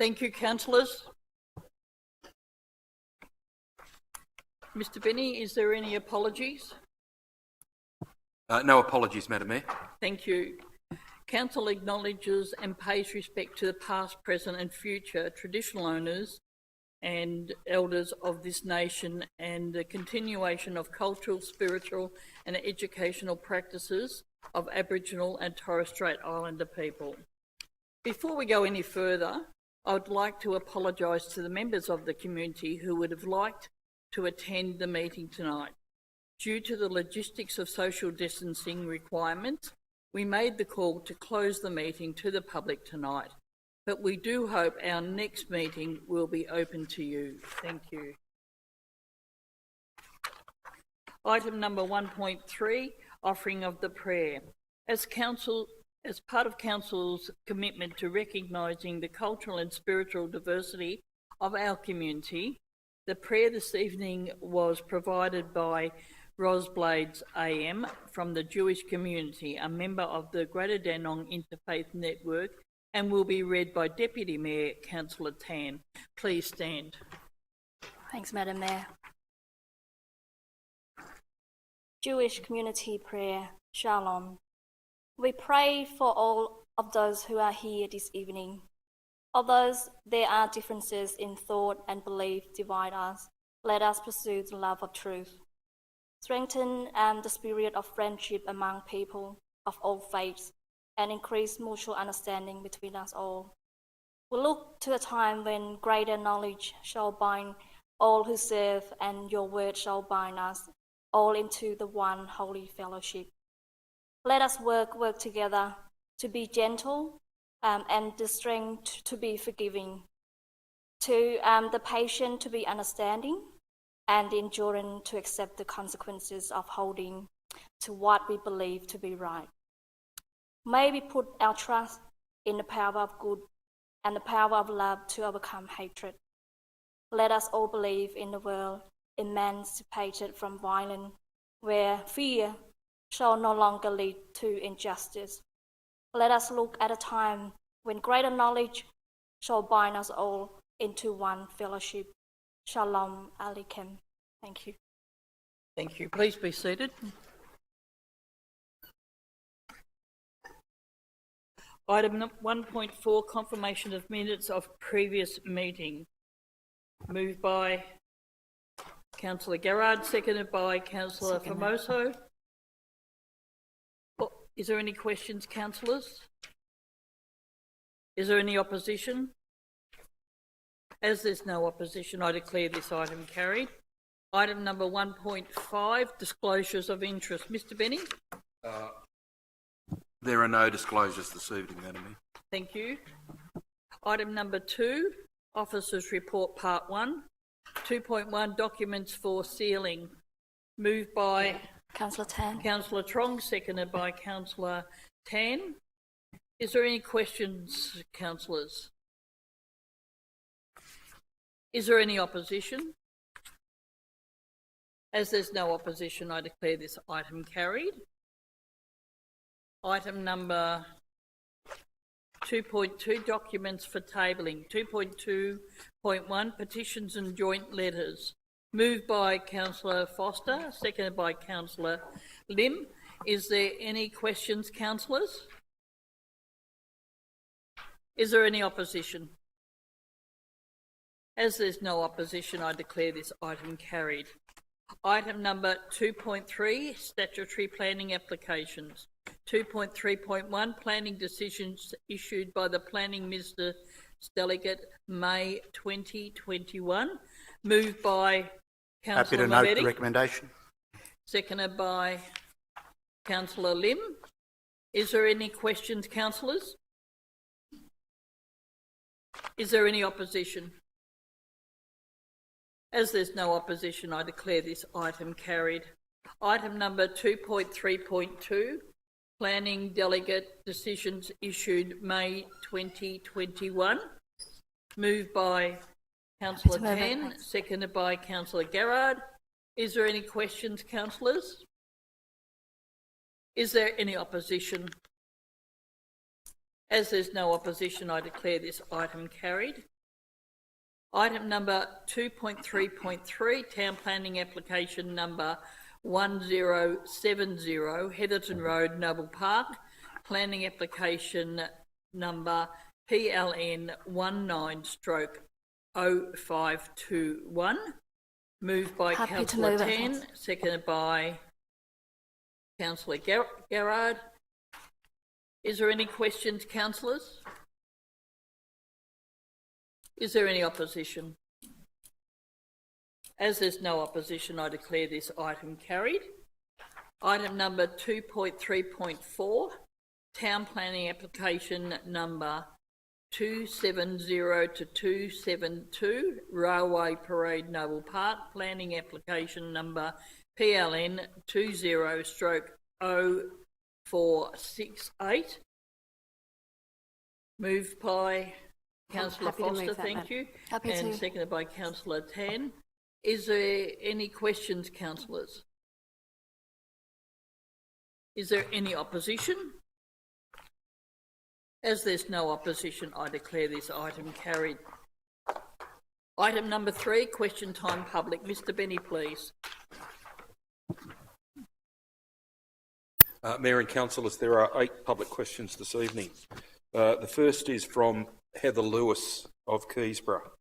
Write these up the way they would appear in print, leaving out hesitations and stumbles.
Thank you, councillors. Mr Benny, is there any apologies? No apologies, Madam Mayor. Thank you. Council acknowledges and pays respect to the past, present and future traditional owners and elders of this nation and the continuation of cultural, spiritual and educational practices of Aboriginal and Torres Strait Islander people. Before we go any further, I would like to apologise to the members of the community who would have liked to attend the meeting tonight. Due to the logistics of social distancing requirements, we made the call to close the meeting to the public tonight, but we do hope our next meeting will be open to you. Thank you. Item number 1.3, offering of the prayer. As part of Council's commitment to recognising the cultural and spiritual diversity of our community, the prayer this evening was provided by Ros Blades AM from the Jewish community, a member of the Greater Dandenong Interfaith Network, and will be read by Deputy Mayor Councillor Tan. Please stand. Thanks, Madam Mayor. Jewish community prayer, Shalom. We pray for all of those who are here this evening. Although there are differences in thought and belief divide us, let us pursue the love of truth. Strengthen the spirit of friendship among people of all faiths and increase mutual understanding between us all. We look to a time when greater knowledge shall bind all who serve, and your word shall bind us all into the one holy fellowship. Let us work together to be gentle and the strength to be forgiving, to the patient to be understanding, and the endurance to accept the consequences of holding to what we believe to be right. May we put our trust in the power of good and the power of love to overcome hatred. Let us all believe in a world emancipated from violence, where fear shall no longer lead to injustice. Let us look at a time when greater knowledge shall bind us all into one fellowship. Shalom Aleichem. Thank you. Thank you. Please be seated. Item 1.4, confirmation of minutes of previous meeting. Moved by Councillor Garrard, seconded by Councillor Formoso. Is there any questions, councillors? Is there any opposition? As there's no opposition, I declare this item carried. Item number 1.5, disclosures of interest. Mr Benny? There are no disclosures this evening, Madam Mayor. Thank you. Item number 2, Officers' Report Part 1. 2.1, documents for sealing. Moved by Councillor Tan. Councillor Trong, seconded by Councillor Tan. Is there any questions, councillors? Is there any opposition? As there's no opposition, I declare this item carried. Item number 2.2, documents for tabling. 2.2.1, petitions and joint letters. Moved by Councillor Foster, seconded by Councillor Lim. Is there any questions, councillors? Is there any opposition? As there's no opposition, I declare this item carried. Item number 2.3, statutory planning applications. 2.3.1, planning decisions issued by the Planning Minister's Delegate, May 2021. Moved by Councillor Happy to note the recommendation. Seconded by Councillor Lim. Is there any questions, councillors? Is there any opposition? As there's no opposition, I declare this item carried. Item number 2.3.2, planning delegate decisions issued May 2021. Moved by Councillor Tan, seconded by Councillor Garrard. Is there any questions, councillors? Is there any opposition? As there's no opposition, I declare this item carried. Item number 2.3.3, Town Planning Application number 1070, Heatherton Road, Noble Park. Planning Application number PLN 19/0521. Moved by Happy to Councillor move it, Tan, Councillor. seconded by Councillor Garrard. Is there any questions, councillors? Is there any opposition? As there's no opposition, I declare this item carried. Item number 2.3.4, Town Planning Application number 270 to 272, Railway Parade, Noble Park. Planning Application number PLN 20/0468. Moved by Councillor happy to move Foster, that, thank Madam. you. Happy And to. seconded by Councillor Tan. Is there any questions, councillors? Is there any opposition? As there's no opposition, I declare this item carried. Item number 3, question time public. Mr. Benny, please. Mayor and councillors, there are 8 public questions this evening. The first is from Heather Lewis of Keysborough.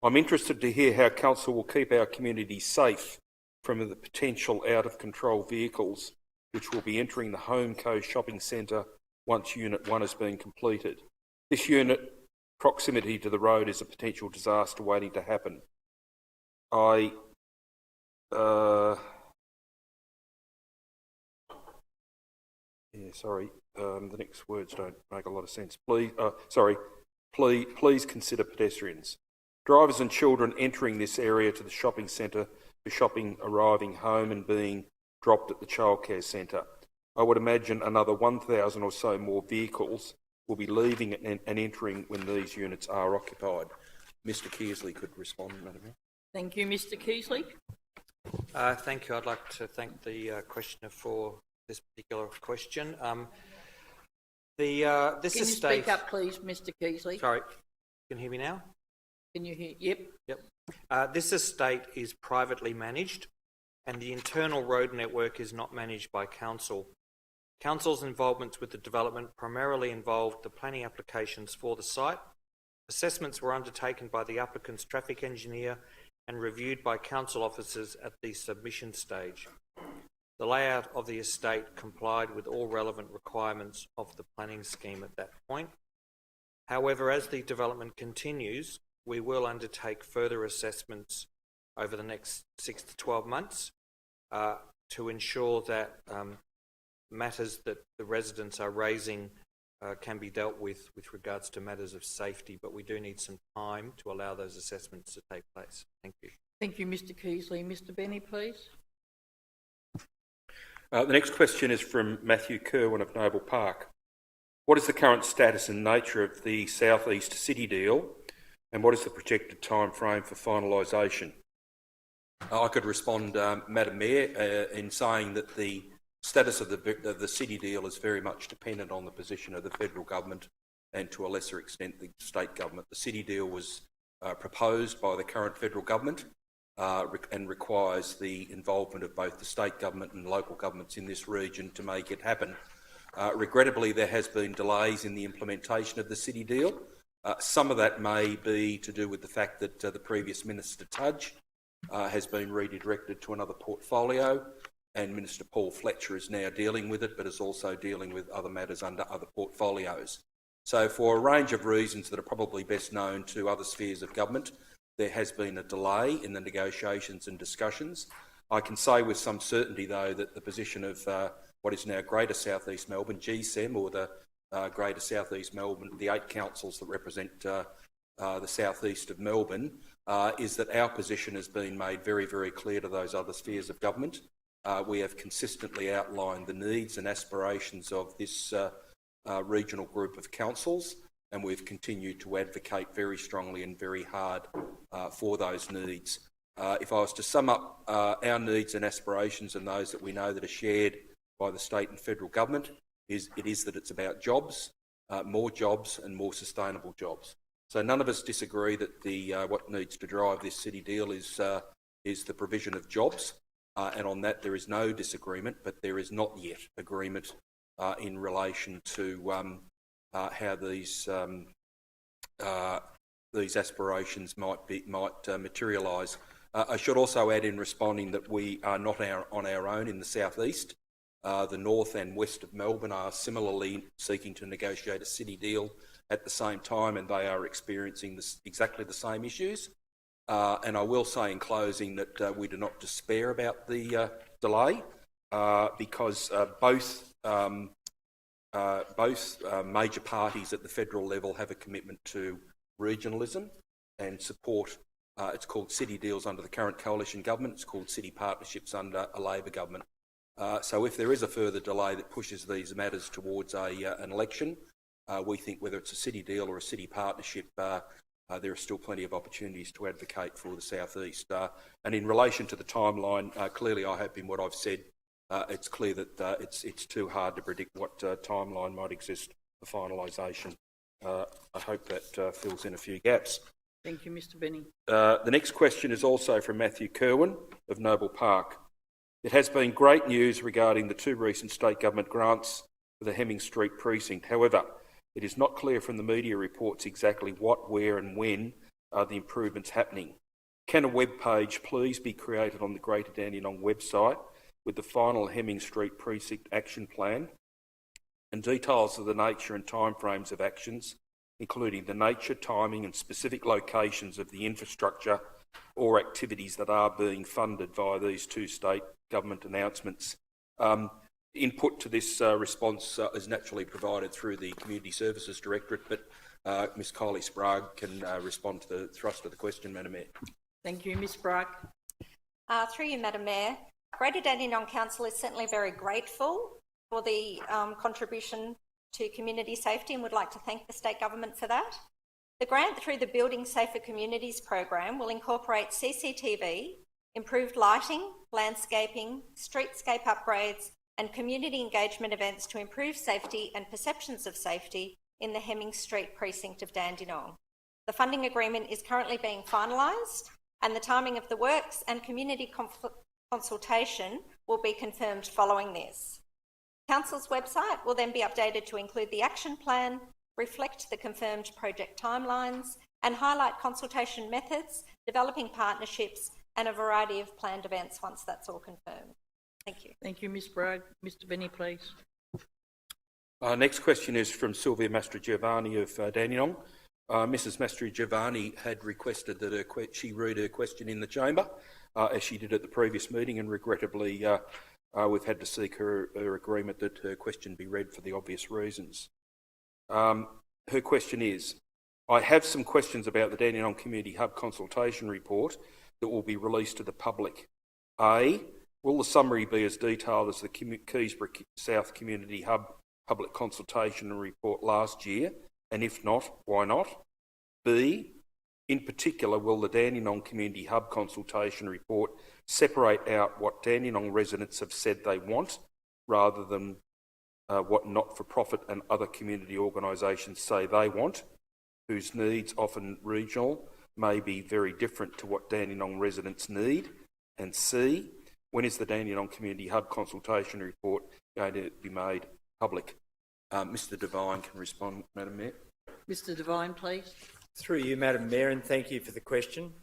I'm interested to hear how council will keep our community safe from the potential out-of-control vehicles which will be entering the Homeco shopping centre once Unit 1 has been completed. This unit proximity to the road is a potential disaster waiting to happen. The next words don't make a lot of sense. Please consider pedestrians. Drivers and children entering this area to the shopping centre for shopping, arriving home and being dropped at the childcare centre. I would imagine another 1,000 or so more vehicles will be leaving and entering when these units are occupied. Mr. Kearsley could respond, Madam Mayor. Thank you, Mr. Kearsley. Thank you. I'd like to thank the questioner for this particular question. This Can you estate. speak up, please, Mr. Kearsley? Sorry, can you hear me now? Can you hear? Yep. Yep. This estate is privately managed, and the internal road network is not managed by council. Council's involvement with the development primarily involved the planning applications for the site. Assessments were undertaken by the applicant's traffic engineer and reviewed by council officers at the submission stage. The layout of the estate complied with all relevant requirements of the planning scheme at that point. However, as the development continues, we will undertake further assessments over the next 6 to 12 months to ensure that matters that the residents are raising can be dealt with regards to matters of safety, but we do need some time to allow those assessments to take place. Thank you. Thank you, Mr. Kearsley. Mr. Benny, please. The next question is from Matthew Kerwin of Noble Park. What is the current status and nature of the South East City deal, and what is the projected time frame for finalisation? I could respond, Madam Mayor, in saying that the status of the City deal is very much dependent on the position of the federal government and, to a lesser extent, the state government. The City deal was proposed by the current federal government and requires the involvement of both the state government and local governments in this region to make it happen. Regrettably, there has been delays in the implementation of the City deal. Some of that may be to do with the fact that the previous Minister Tudge has been redirected to another portfolio, and Minister Paul Fletcher is now dealing with it, but is also dealing with other matters under other portfolios. So for a range of reasons that are probably best known to other spheres of government, there has been a delay in the negotiations and discussions. I can say with some certainty, though, that the position of what is now Greater South East Melbourne, GSEM, or the Greater South East Melbourne, the 8 councils that represent the south east of Melbourne, is that our position has been made very, very clear to those other spheres of government. We have consistently outlined the needs and aspirations of this regional group of councils, and we've continued to advocate very strongly and very hard for those needs. If I was to sum up our needs and aspirations and those that we know that are shared by the state and federal government, it is that it's about jobs, more jobs and more sustainable jobs. So none of us disagree that what needs to drive this city deal is the provision of jobs, and on that there is no disagreement, but there is not yet agreement in relation to how these aspirations might materialise. I should also add in responding that we are not on our own in the southeast. The north and west of Melbourne are similarly seeking to negotiate a city deal at the same time, and they are experiencing exactly the same issues. And I will say in closing that we do not despair about the delay, because both major parties at the federal level have a commitment to regionalism and support. It's called city deals under the current coalition government. It's called city partnerships under a Labor government. So if there is a further delay that pushes these matters towards an election, we think whether it's a city deal or a city partnership, there are still plenty of opportunities to advocate for the southeast. And in relation to the timeline, clearly I hope in what I've said, it's clear that it's too hard to predict what timeline might exist for finalisation. I hope that fills in a few gaps. Thank you, Mr Benny. The next question is also from Matthew Kerwin of Noble Park. It has been great news regarding the 2 recent state government grants for the Hemming Street precinct. However, it is not clear from the media reports exactly what, where and when are the improvements happening. Can a web page please be created on the Greater Dandenong website with the final Hemming Street precinct action plan and details of the nature and timeframes of actions, including the nature, timing and specific locations of the infrastructure or activities that are being funded via these 2 state government announcements? Input to this response is naturally provided through the Community Services Directorate, but Ms Kylie Sprague can respond to the thrust of the question, Madam Mayor. Thank you, Ms Sprague. Through you, Madam Mayor, Greater Dandenong Council is certainly very grateful for the contribution to community safety and would like to thank the state government for that. The grant through the Building Safer Communities program will incorporate CCTV, improved lighting, landscaping, streetscape upgrades and community engagement events to improve safety and perceptions of safety in the Hemming Street precinct of Dandenong. The funding agreement is currently being finalised and the timing of the works and community consultation will be confirmed following this. Council's website will then be updated to include the action plan, reflect the confirmed project timelines and highlight consultation methods, developing partnerships and a variety of planned events once that's all confirmed. Thank you. Thank you, Ms Sprague. Mr Benny, please. Next question is from Sylvia Mastrogiovanni of Dandenong. Mrs Mastrogiovanni had requested that she read her question in the chamber, as she did at the previous meeting, and regrettably we've had to seek her agreement that her question be read for the obvious reasons. Her question is, I have some questions about the Dandenong Community Hub consultation report that will be released to the public. A, will the summary be as detailed as the Keysborough South Community Hub public consultation report last year? And if not, why not? B, in particular, will the Dandenong Community Hub consultation report separate out what Dandenong residents have said they want, rather than what not-for-profit and other community organisations say they want, whose needs, often regional, may be very different to what Dandenong residents need? And C, when is the Dandenong Community Hub consultation report going to be made public? Mr Devine can respond, Madam Mayor. Mr Devine, please. Through you, Madam Mayor, and thank you for the question.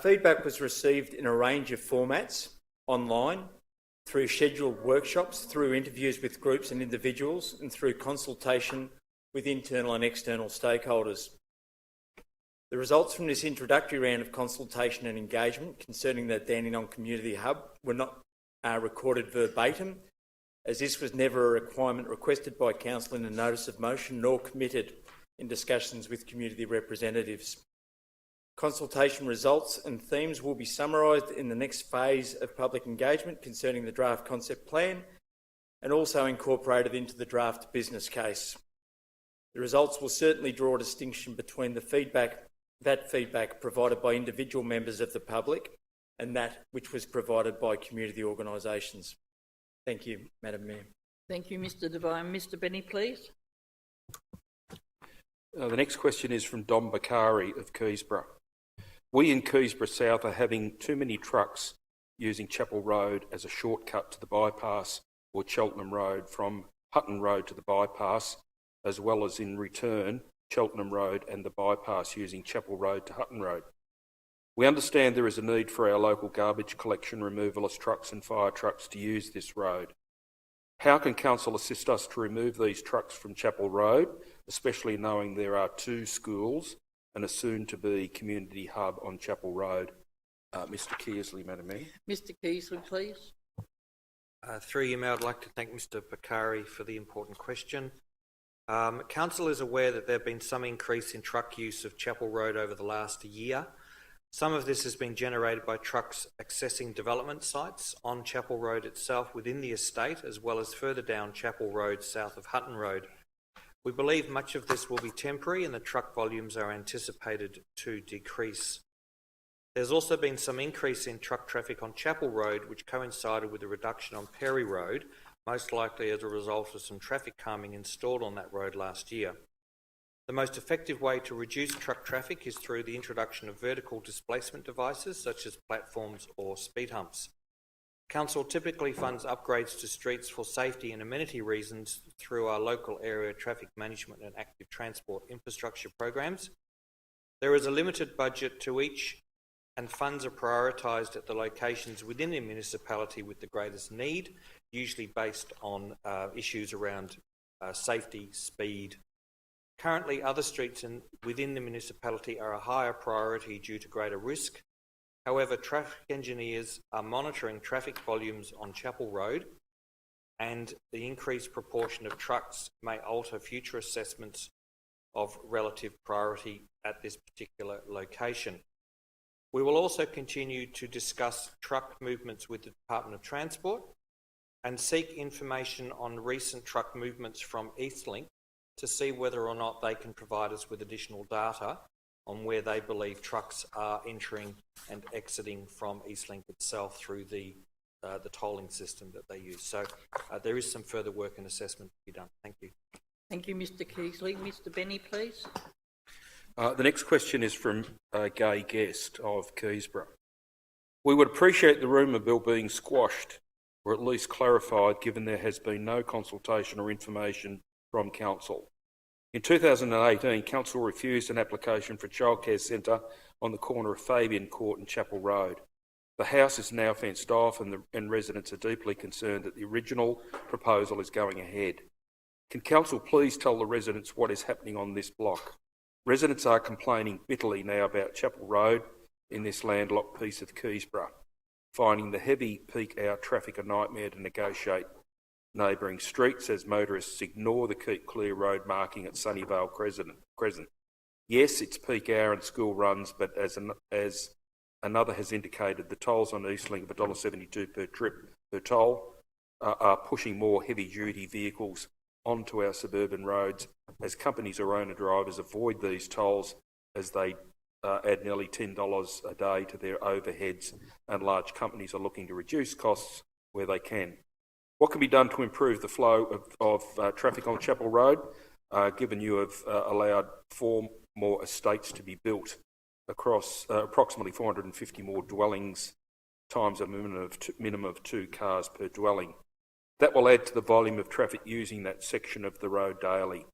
Feedback was received in a range of formats, online, through scheduled workshops, through interviews with groups and individuals, and through consultation with internal and external stakeholders. The results from this introductory round of consultation and engagement concerning the Dandenong Community Hub were not recorded verbatim, as this was never a requirement requested by Council in a notice of motion, nor committed in discussions with community representatives. Consultation results and themes will be summarised in the next phase of public engagement concerning the draft concept plan and also incorporated into the draft business case. The results will certainly draw a distinction between that feedback provided by individual members of the public and that which was provided by community organisations. Thank you, Madam Mayor. Thank you, Mr Devine. Mr Benny, please. The next question is from Dom Bakari of Keysborough. We in Keysborough South are having too many trucks using Chapel Road as a shortcut to the bypass or Cheltenham Road from Hutton Road to the bypass, as well as in return Cheltenham Road and the bypass using Chapel Road to Hutton Road. We understand there is a need for our local garbage collection removalist trucks and fire trucks to use this road. How can Council assist us to remove these trucks from Chapel Road, especially knowing there are 2 schools and a soon-to-be community hub on Chapel Road? Mr Kearsley, Madam Mayor. Mr Kearsley, please. Through you, Mayor, I'd like to thank Mr Bakari for the important question. Council is aware that there have been some increase in truck use of Chapel Road over the last year. Some of this has been generated by trucks accessing development sites on Chapel Road itself within the estate, as well as further down Chapel Road south of Hutton Road. We believe much of this will be temporary and the truck volumes are anticipated to decrease. There's also been some increase in truck traffic on Chapel Road, which coincided with a reduction on Perry Road, most likely as a result of some traffic calming installed on that road last year. The most effective way to reduce truck traffic is through the introduction of vertical displacement devices such as platforms or speed humps. Council typically funds upgrades to streets for safety and amenity reasons through our local area traffic management and active transport infrastructure programs. There is a limited budget to each and funds are prioritised at the locations within the municipality with the greatest need, usually based on issues around safety, speed. Currently, other streets within the municipality are a higher priority due to greater risk. However, traffic engineers are monitoring traffic volumes on Chapel Road, and the increased proportion of trucks may alter future assessments of relative priority at this particular location. We will also continue to discuss truck movements with the Department of Transport and seek information on recent truck movements from Eastlink to see whether or not they can provide us with additional data on where they believe trucks are entering and exiting from Eastlink itself through the tolling system that they use. So there is some further work and assessment to be done. Thank you. Thank you, Mr Kearsley. Mr Benny, please. The next question is from Gay Guest of Keysborough. We would appreciate the rumour bill being squashed or at least clarified, given there has been no consultation or information from Council. In 2018, Council refused an application for a childcare centre on the corner of Fabian Court and Chapel Road. The house is now fenced off and residents are deeply concerned that the original proposal is going ahead. Can Council please tell the residents what is happening on this block? Residents are complaining bitterly now about Chapel Road in this landlocked piece of Keysborough, finding the heavy peak hour traffic a nightmare to negotiate neighbouring streets as motorists ignore the Keep Clear Road marking at Sunnyvale Crescent. Yes, it's peak hour and school runs, but as another has indicated, the tolls on Eastlink of $1.72 per trip per toll are pushing more heavy-duty vehicles onto our suburban roads as companies or owner-drivers avoid these tolls as they add nearly $10 a day to their overheads, and large companies are looking to reduce costs where they can. What can be done to improve the flow of traffic on Chapel Road, given you have allowed 4 more estates to be built across approximately 450 more dwellings times a minimum of 2 cars per dwelling? That will add to the volume of traffic using that section of the road daily.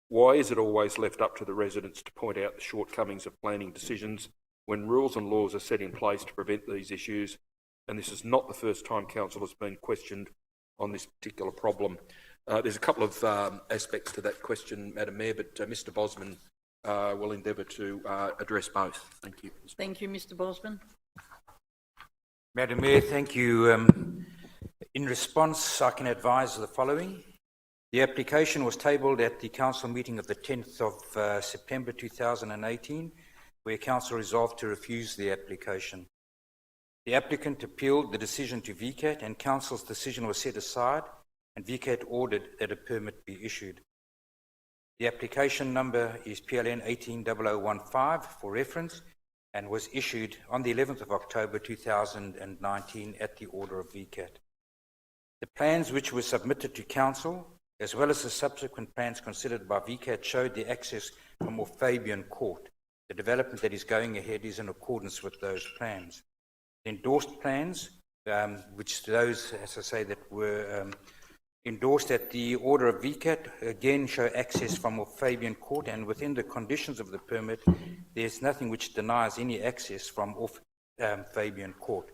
Why is it always left up to the residents to point out the shortcomings of planning decisions when rules and laws are set in place to prevent these issues? And this is not the first time Council has been questioned on this particular problem. There's a couple of aspects to that question, Madam Mayor, but Mr Bosman will endeavour to address both. Thank you. Thank you, Mr Bosman. Madam Mayor, thank you. In response, I can advise the following. The application was tabled at the Council meeting of the 10th of September 2018, where Council resolved to refuse the application. The applicant appealed the decision to VCAT, and Council's decision was set aside, and VCAT ordered that a permit be issued. The application number is PLN 180015 for reference, and was issued on the 11th of October 2019 at the order of VCAT. The plans which were submitted to Council as well as the subsequent plans considered by VCAT, showed the access from off Fabian Court. The development that is going ahead is in accordance with those plans. The endorsed plans, which those, as I say, that were endorsed at the order of VCAT, again show access from off Fabian Court, and within the conditions of the permit, there's nothing which denies any access from off Fabian Court.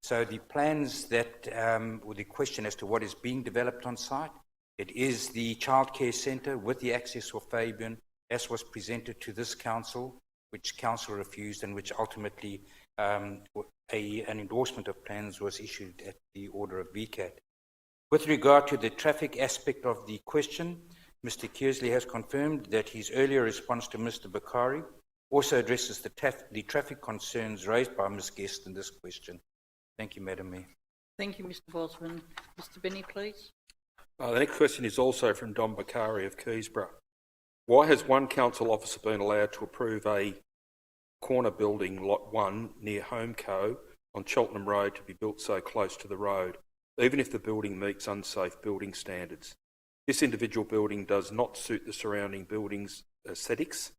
So the plans that, or the question as to what is being developed on site, it is the childcare centre with the access for Fabian, as was presented to this council, which council refused, and which ultimately an endorsement of plans was issued at the order of VCAT. With regard to the traffic aspect of the question, Mr. Kearsley has confirmed that his earlier response to Mr. Bakari also addresses the traffic concerns raised by Ms. Guest in this question. Thank you, Madam Mayor. Thank you, Mr. Bosman. Mr. Benny, please. The next question is also from Don Bakari of Keysborough. Why has one council officer been allowed to approve a corner building, Lot 1, near Homeco on Cheltenham Road to be built so close to the road, even if the building meets unsafe building standards? This individual building does not suit the surrounding buildings' aesthetics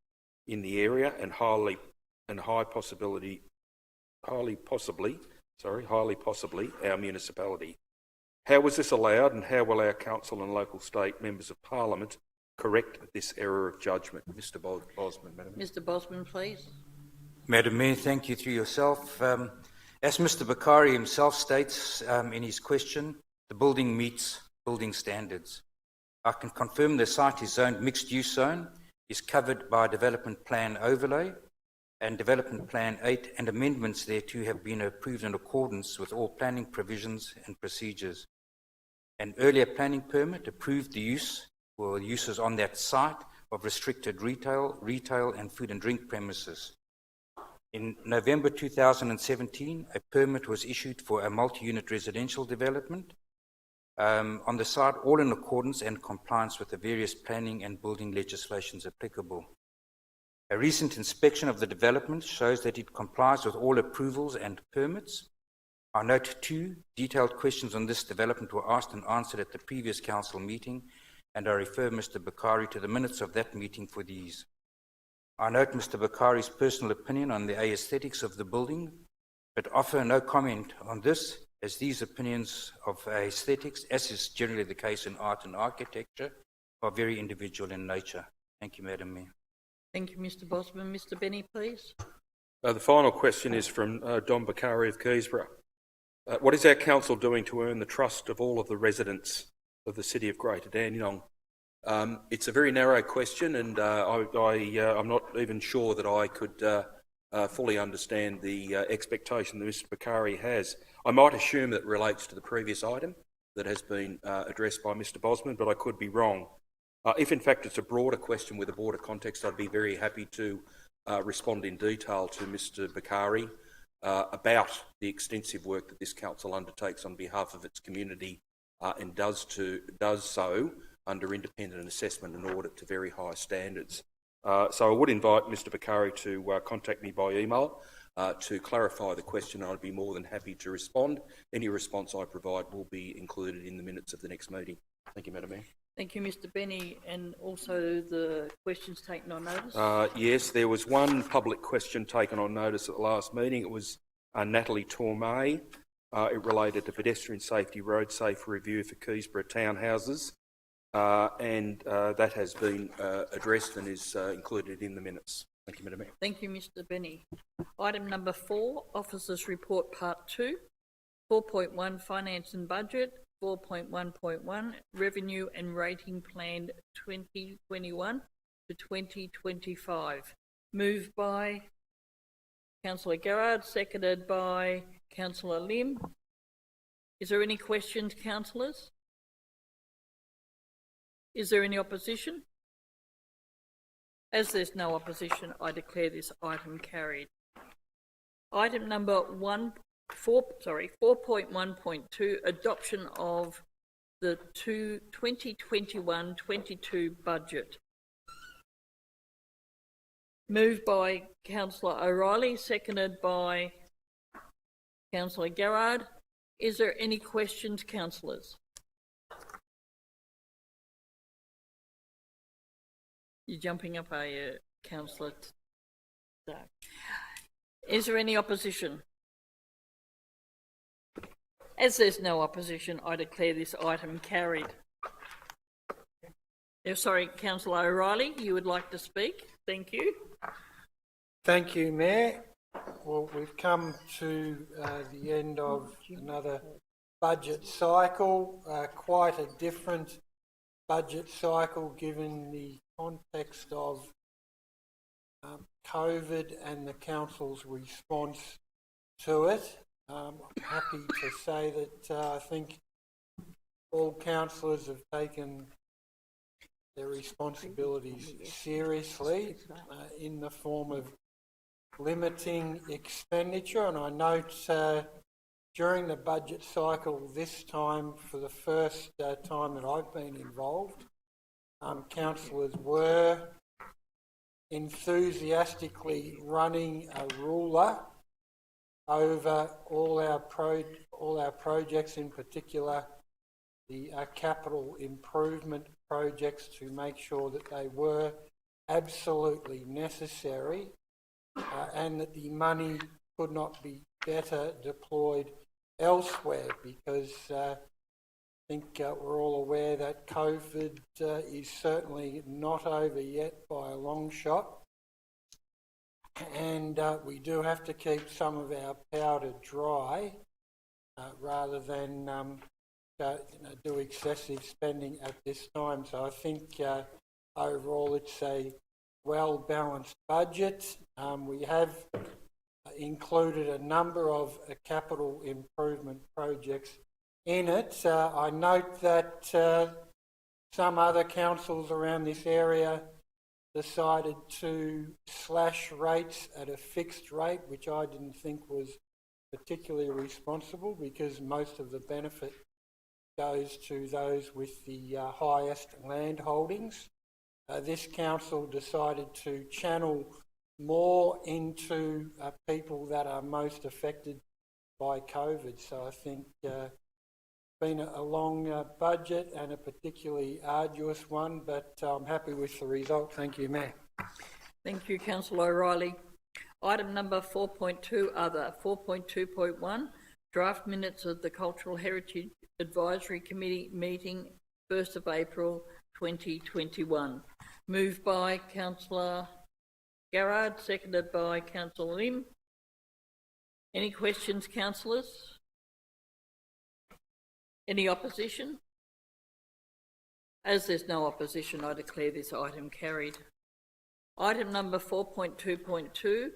in the area and highly possibly our municipality. How was this allowed, and how will our council and local state members of parliament correct this error of judgment? Mr. Bosman, Madam. Mr. Bosman, please. Madam Mayor, thank you through yourself. As Mr. Bakari himself states in his question, the building meets building standards. I can confirm the site is zoned mixed-use zone, is covered by Development Plan Overlay, and Development Plan 8 and amendments thereto have been approved in accordance with all planning provisions and procedures. An earlier planning permit approved the use or uses on that site of restricted retail and food and drink premises. In November 2017, a permit was issued for a multi-unit residential development on the site, all in accordance and compliance with the various planning and building legislations applicable. A recent inspection of the development shows that it complies with all approvals and permits. I note 2 detailed questions on this development were asked and answered at the previous council meeting, and I refer Mr. Bakari to the minutes of that meeting for these. I note Mr. Bakari's personal opinion on the aesthetics of the building, but offer no comment on this, as these opinions of aesthetics, as is generally the case in art and architecture, are very individual in nature. Thank you, Madam Mayor. Thank you, Mr. Bosman. Mr. Benny, please. The final question is from Don Bakari of Keysborough. What is our council doing to earn the trust of all of the residents of the city of Greater Dandenong? It's a very narrow question, and I'm not even sure that I could fully understand the expectation that Mr. Bakari has. I might assume that it relates to the previous item that has been addressed by Mr. Bosman, but I could be wrong. If in fact it's a broader question with a broader context, I'd be very happy to respond in detail to Mr. Bakari about the extensive work that this council undertakes on behalf of its community and does so under independent assessment and audit to very high standards. So I would invite Mr. Bakari to contact me by email to clarify the question. I'd be more than happy to respond. Any response I provide will be included in the minutes of the next meeting. Thank you, Madam Mayor. Thank you, Mr. Benny, and also the questions taken on notice. Yes, there was one public question taken on notice at the last meeting. It was Natalie Tormay. It related to pedestrian safety road safe review for Keysborough townhouses, and that has been addressed and is included in the minutes. Thank you, Madam Mayor. Thank you, Mr. Benny. Item number 4, Officers' Report Part 2, 4.1 Finance and Budget, 4.1.1 Revenue and Rating Plan 2021 to 2025. Moved by Councillor Garrard, seconded by Councillor Lim. Is there any questions, councillors? Is there any opposition? As there's no opposition, I declare this item carried. Item number 4.1.2, adoption of the 2021-22 budget. Moved by Councillor O'Reilly, seconded by Councillor Garrard. Is there any questions, councillors? You're jumping up, are you, Councillor Stark? Is there any opposition? As there's no opposition, I declare this item carried. Sorry, Councillor O'Reilly, you would like to speak? Thank you. Thank you, Mayor. Well, we've come to the end of another budget cycle, quite a different budget cycle given the context of COVID and the Council's response to it. I'm happy to say that I think all councillors have taken their responsibilities seriously in the form of limiting expenditure, and I note during the budget cycle this time, for the first time that I've been involved, councillors were enthusiastically running a ruler over all our projects, in particular the capital improvement projects, to make sure that they were absolutely necessary and that the money could not be better deployed elsewhere, because I think we're all aware that COVID is certainly not over yet by a long shot, and we do have to keep some of our powder dry rather than do excessive spending at this time. So I think overall it's a well-balanced budget. We have included a number of capital improvement projects in it. I note that some other councils around this area decided to slash rates at a fixed rate, which I didn't think was particularly responsible, because most of the benefit goes to those with the highest land holdings. This council decided to channel more into people that are most affected by COVID. So I think it's been a long budget and a particularly arduous one, but I'm happy with the result. Thank you, Mayor. Thank you, Councillor O'Reilly. Item number 4.2, other. 4.2.1, draft minutes of the Cultural Heritage Advisory Committee meeting 1st of April 2021. Moved by Councillor Garrard, seconded by Councillor Lim. Any questions, councillors? Any opposition? As there's no opposition, I declare this item carried. Item number 4.2.2,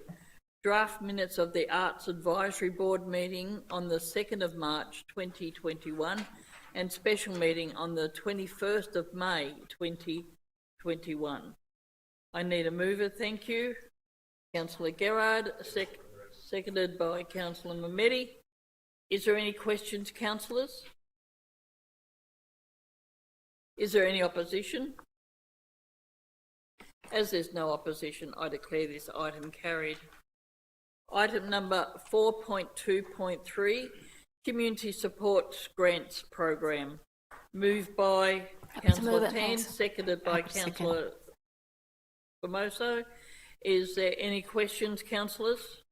draft minutes of the Arts Advisory Board meeting on the 2nd of March 2021 and special meeting on the 21st of May 2021. I need a mover, thank you. Councillor Garrard, seconded by Councillor Mehmeti. Is there any questions, councillors? Is there any opposition? As there's no opposition, I declare this item carried. Item number 4.2.3, Community Support Grants Program. Moved by Councillor Tan, seconded by Councillor Formoso. Is there any questions, councillors?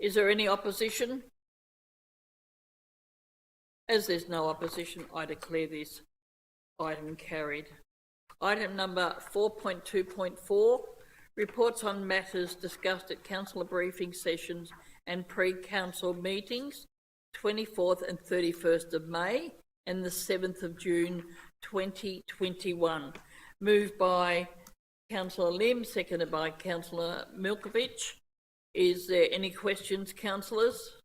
Is there any opposition? As there's no opposition, I declare this item carried. Item number 4.2.4, reports on matters discussed at councillor briefing sessions and pre-council meetings 24th and 31st of May and the 7th of June 2021. Moved by Councillor Lim, seconded by Councillor Milkovich. Is there any questions, councillors?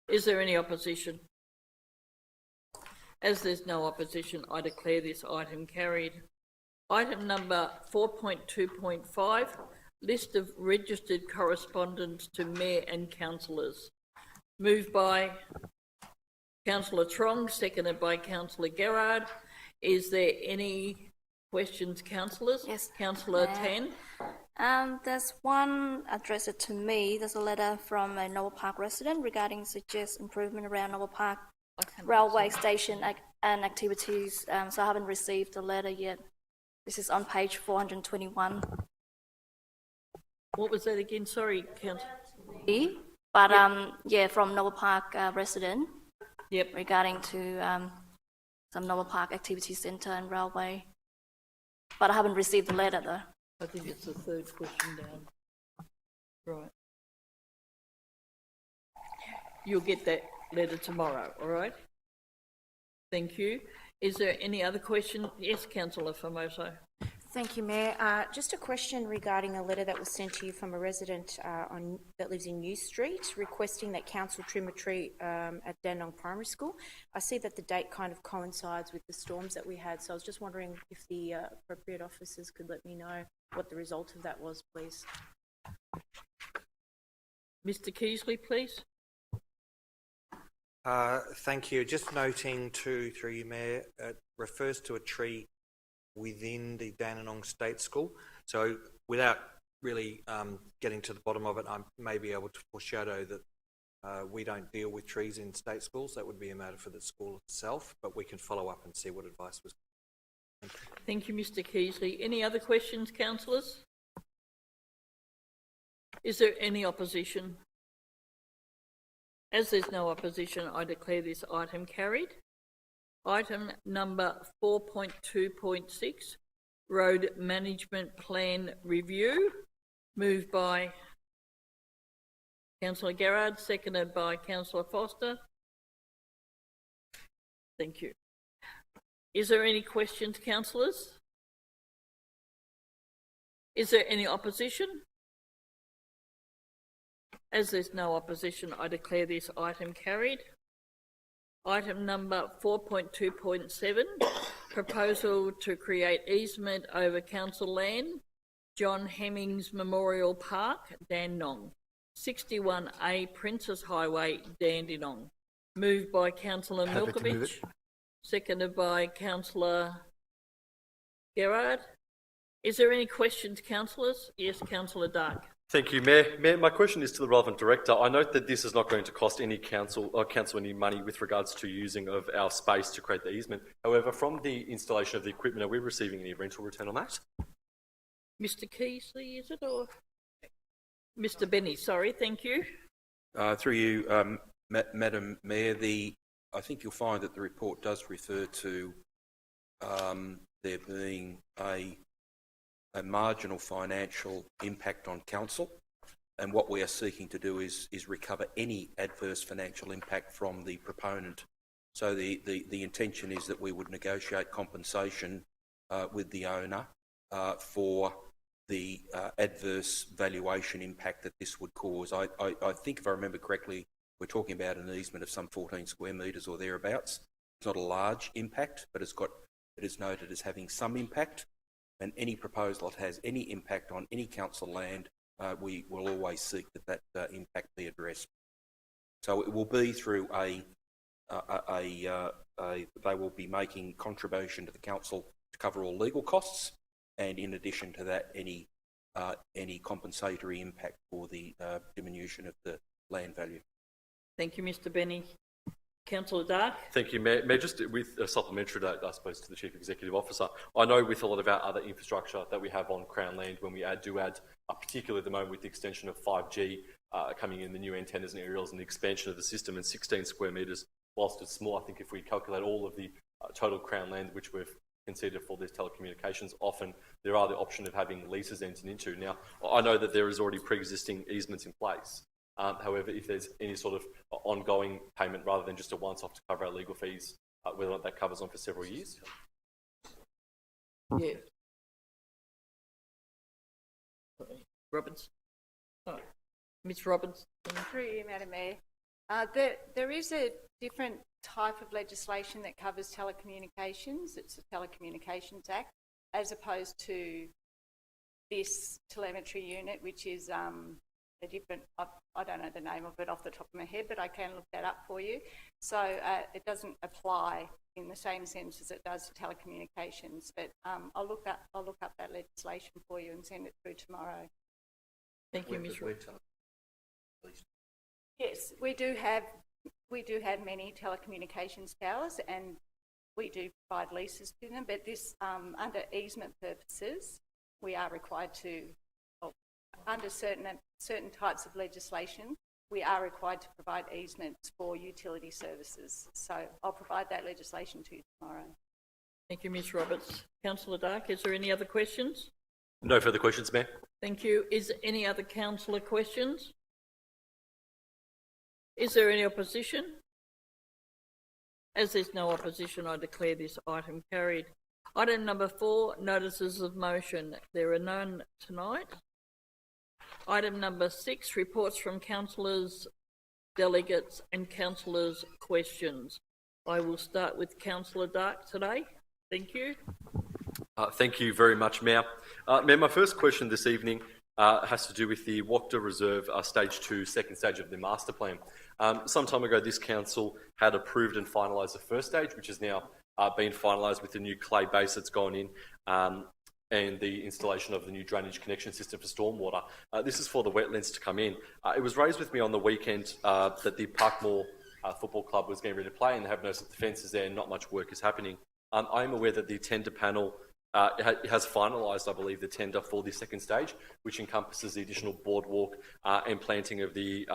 Is there any opposition? As there's no opposition, I declare this item carried. Item number 4.2.5, list of registered correspondence to Mayor and councillors. Moved by Councillor Trong, seconded by Councillor Garrard. Is there any questions, councillors? Yes. Councillor Tan. There's one addressed to me. There's a letter from a Noble Park resident regarding suggest improvement around Noble Park I can't railway station and activities, so I haven't received the letter yet. This is on page 421. What was that again? Sorry, Councillor. But yeah, from Noble Park resident Yep. regarding to some Noble Park Activity Centre and railway. But I haven't received the letter though. I think it's the third question down. Right. You'll get that letter tomorrow, all right? Thank you. Is there any other question? Yes, Councillor Formoso. Thank you, Mayor. Just a question regarding a letter that was sent to you from a resident that lives in New Street requesting that council trim a tree at Dandenong Primary School. I see that the date kind of coincides with the storms that we had, so I was just wondering if the appropriate officers could let me know what the result of that was, please. Mr. Keasley, please. Thank you. Just noting through you, Mayor, it refers to a tree within the Dandenong State School. So without really getting to the bottom of it, I may be able to foreshadow that we don't deal with trees in state schools. That would be a matter for the school itself, but we can follow up and see what advice was. Thank you, Mr. Keasley. Any other questions, councillors? Is there any opposition? As there's no opposition, I declare this item carried. Item number 4.2.6, Road Management Plan Review, moved by Councillor Garrard, seconded by Councillor Foster. Thank you. Is there any questions, councillors? Is there any opposition? As there's no opposition, I declare this item carried. Item number 4.2.7, proposal to create easement over council land, John Hemmings Memorial Park, Dandenong, 61A Princess Highway, Dandenong. Moved by Councillor Milkovich, seconded by Councillor Gerard. Is there any questions, councillors? Yes, Councillor Dark. Thank you, Mayor. Mayor, my question is to the relevant director. I note that this is not going to cost any council any money with regards to using of our space to create the easement. However, from the installation of the equipment, are we receiving any rental return on that? Mr. Keasley, is it, or Mr. Benny? Sorry, thank you. Through you, Madam Mayor, I think you'll find that the report does refer to there being a marginal financial impact on council, and what we are seeking to do is recover any adverse financial impact from the proponent. So the intention is that we would negotiate compensation with the owner for the adverse valuation impact that this would cause. I think, if I remember correctly, we're talking about an easement of some 14 square metres or thereabouts. It's not a large impact, but it is noted as having some impact. And any proposal that has any impact on any council land, we will always seek that impact be addressed. So it will be through they will be making contribution to the council to cover all legal costs, and in addition to that, any compensatory impact for the diminution of the land value. Thank you, Mr. Benny. Councillor Dark. Thank you, Mayor. Mayor, just with a supplementary note, I suppose, to the Chief Executive Officer. I know with a lot of our other infrastructure that we have on Crown land, when we do add, particularly at the moment with the extension of 5G coming in, the new antennas and aerials and the expansion of the system, and 16 square metres, whilst it's small, I think if we calculate all of the total Crown land which we've conceded for these telecommunications, often there are the option of having leases entered into. Now, I know that there is already pre-existing easements in place. However, if there's any sort of ongoing payment rather than just a once-off to cover our legal fees, whether or not that covers on for several years. Yeah. Roberts. Oh. Ms. Roberts. Through you, Madam Mayor. There is a different type of legislation that covers telecommunications. It's the Telecommunications Act, as opposed to this telemetry unit, which is a different, I don't know the name of it off the top of my head, but I can look that up for you. So it doesn't apply in the same sense as it does to telecommunications, but I'll look up that legislation for you and send it through tomorrow. Thank you, Ms. Roberts. Yes, we do have we do have many telecommunications towers and we do provide leases to them, but this, under easement purposes, we are required to, under certain types of legislation, we are required to provide easements for utility services. So I'll provide that legislation to you tomorrow. Thank you, Ms Roberts. Councillor Dark, is there any other questions? No further questions, Mayor. Thank you. Is there any other councillor questions? Is there any opposition? As there's no opposition, I declare this item carried. Item number 4, notices of motion. There are none tonight. Item number 6, reports from councillors, delegates and councillors' questions. I will start with Councillor Dark today. Thank you. Thank you very much, Mayor. Mayor, my first question this evening has to do with the Wakta Reserve Stage 2, second stage of the master plan. Some time ago, this council had approved and finalised the first stage, which has now been finalised with the new clay base that's gone in and the installation of the new drainage connection system for stormwater. This is for the wetlands to come in. It was raised with me on the weekend that the Parkmore Football Club was getting ready to play and they have noticed that the fence is there and not much work is happening. I am aware that the tender panel has finalised, I believe, the tender for the second stage, which encompasses the additional boardwalk and planting of the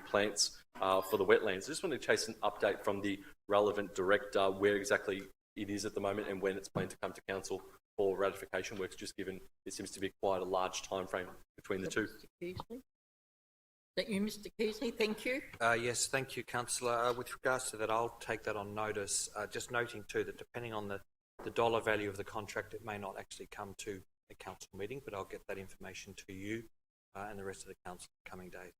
plants for the wetlands. I just want to chase an update from the relevant director where exactly it is at the moment and when it's planned to come to council for ratification works, just given it seems to be quite a large time frame between the two. Mr. Keasley. Thank you, Mr. Keasley. Thank you. Yes, thank you, Councillor. With regards to that, I'll take that on notice. Just noting too that depending on the dollar value of the contract, it may not actually come to a council meeting, but I'll get that information to you and the rest of the council in the coming days.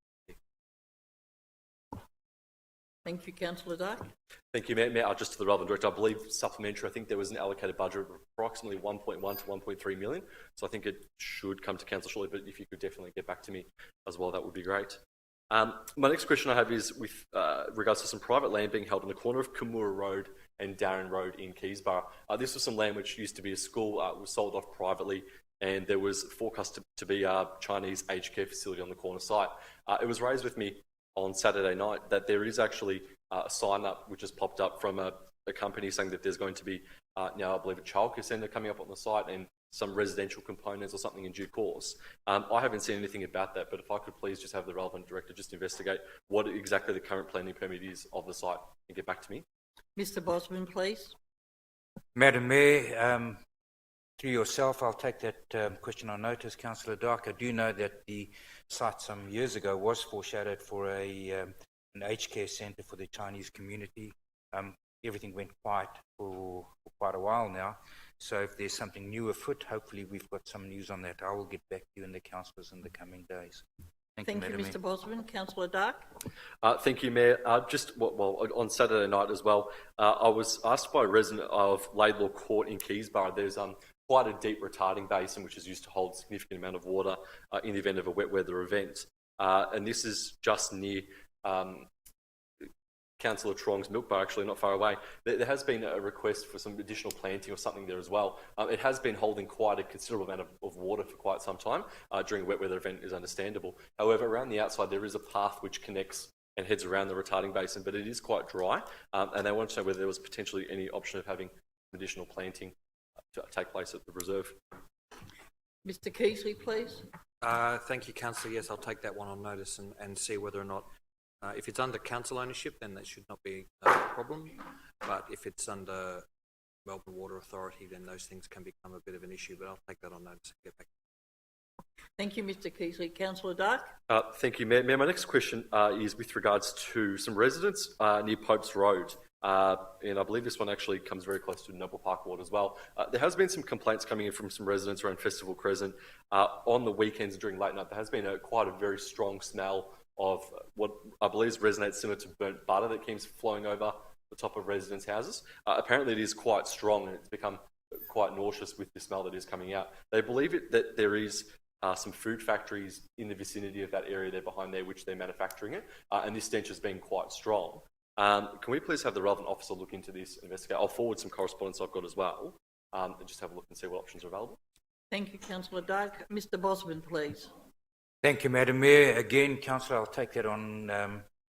Thank you, Councillor Dark. Thank you, Mayor. Just to the relevant director, I believe supplementary, I think there was an allocated budget of approximately 1.1 to 1.3 million. So I think it should come to council shortly, but if you could definitely get back to me as well, that would be great. My next question I have is with regards to some private land being held on the corner of Kamura Road and Darren Road in Keysborough. This was some land which used to be a school, was sold off privately, and there was forecast to be a Chinese aged care facility on the corner site. It was raised with me on Saturday night that there is actually a sign up which has popped up from a company saying that there's going to be now I believe a childcare centre coming up on the site and some residential components or something in due course. I haven't seen anything about that, but if I could please just have the relevant director just investigate what exactly the current planning permit is of the site and get back to me. Mr. Bosman, please. Madam Mayor, through yourself, I'll take that question on notice. Councillor Dark, I do know that the site some years ago was foreshadowed for an aged care centre for the Chinese community. Everything went quiet for quite a while now. So if there's something new afoot, hopefully we've got some news on that. I will get back to you and the councillors in the coming days. Thank you, Mr. Bosman. Councillor Dark. Thank you, Mayor. On Saturday night as well, I was asked by a resident of Laidlaw Court in Keysborough. There's quite a deep retarding basin which is used to hold a significant amount of water in the event of a wet weather event. And this is just near Councillor Truong's milk bar, actually not far away. There has been a request for some additional planting or something there as well. It has been holding quite a considerable amount of water for quite some time. During a wet weather event is understandable. However, around the outside there is a path which connects and heads around the retarding basin, but it is quite dry. And they wanted to know whether there was potentially any option of having additional planting to take place at the reserve. Mr. Keasley, please. Thank you, Councillor. Yes, I'll take that one on notice and see whether or not if it's under council ownership, then that should not be a problem. But if it's under Melbourne Water Authority, then those things can become a bit of an issue. But I'll take that on notice and get back. Thank you, Mr. Keasley. Councillor Dark. Thank you, Mayor. My next question is with regards to some residents near Popes Road. And I believe this one actually comes very close to Noble Park Ward as well. There has been some complaints coming in from some residents around Festival Crescent. On the weekends during late night, there has been quite a very strong smell of what I believe resonates similar to burnt butter that keeps flowing over the top of residents' houses. Apparently it is quite strong and it's become quite nauseous with the smell that is coming out. They believe that there is some food factories in the vicinity of that area there behind there which they're manufacturing it, and this stench has been quite strong. Can we please have the relevant officer look into this and investigate? I'll forward some correspondence I've got as well and just have a look and see what options are available. Thank you, Councillor Dark. Mr. Bosman, please. Thank you, Madam Mayor. Again, Councillor, I'll take that on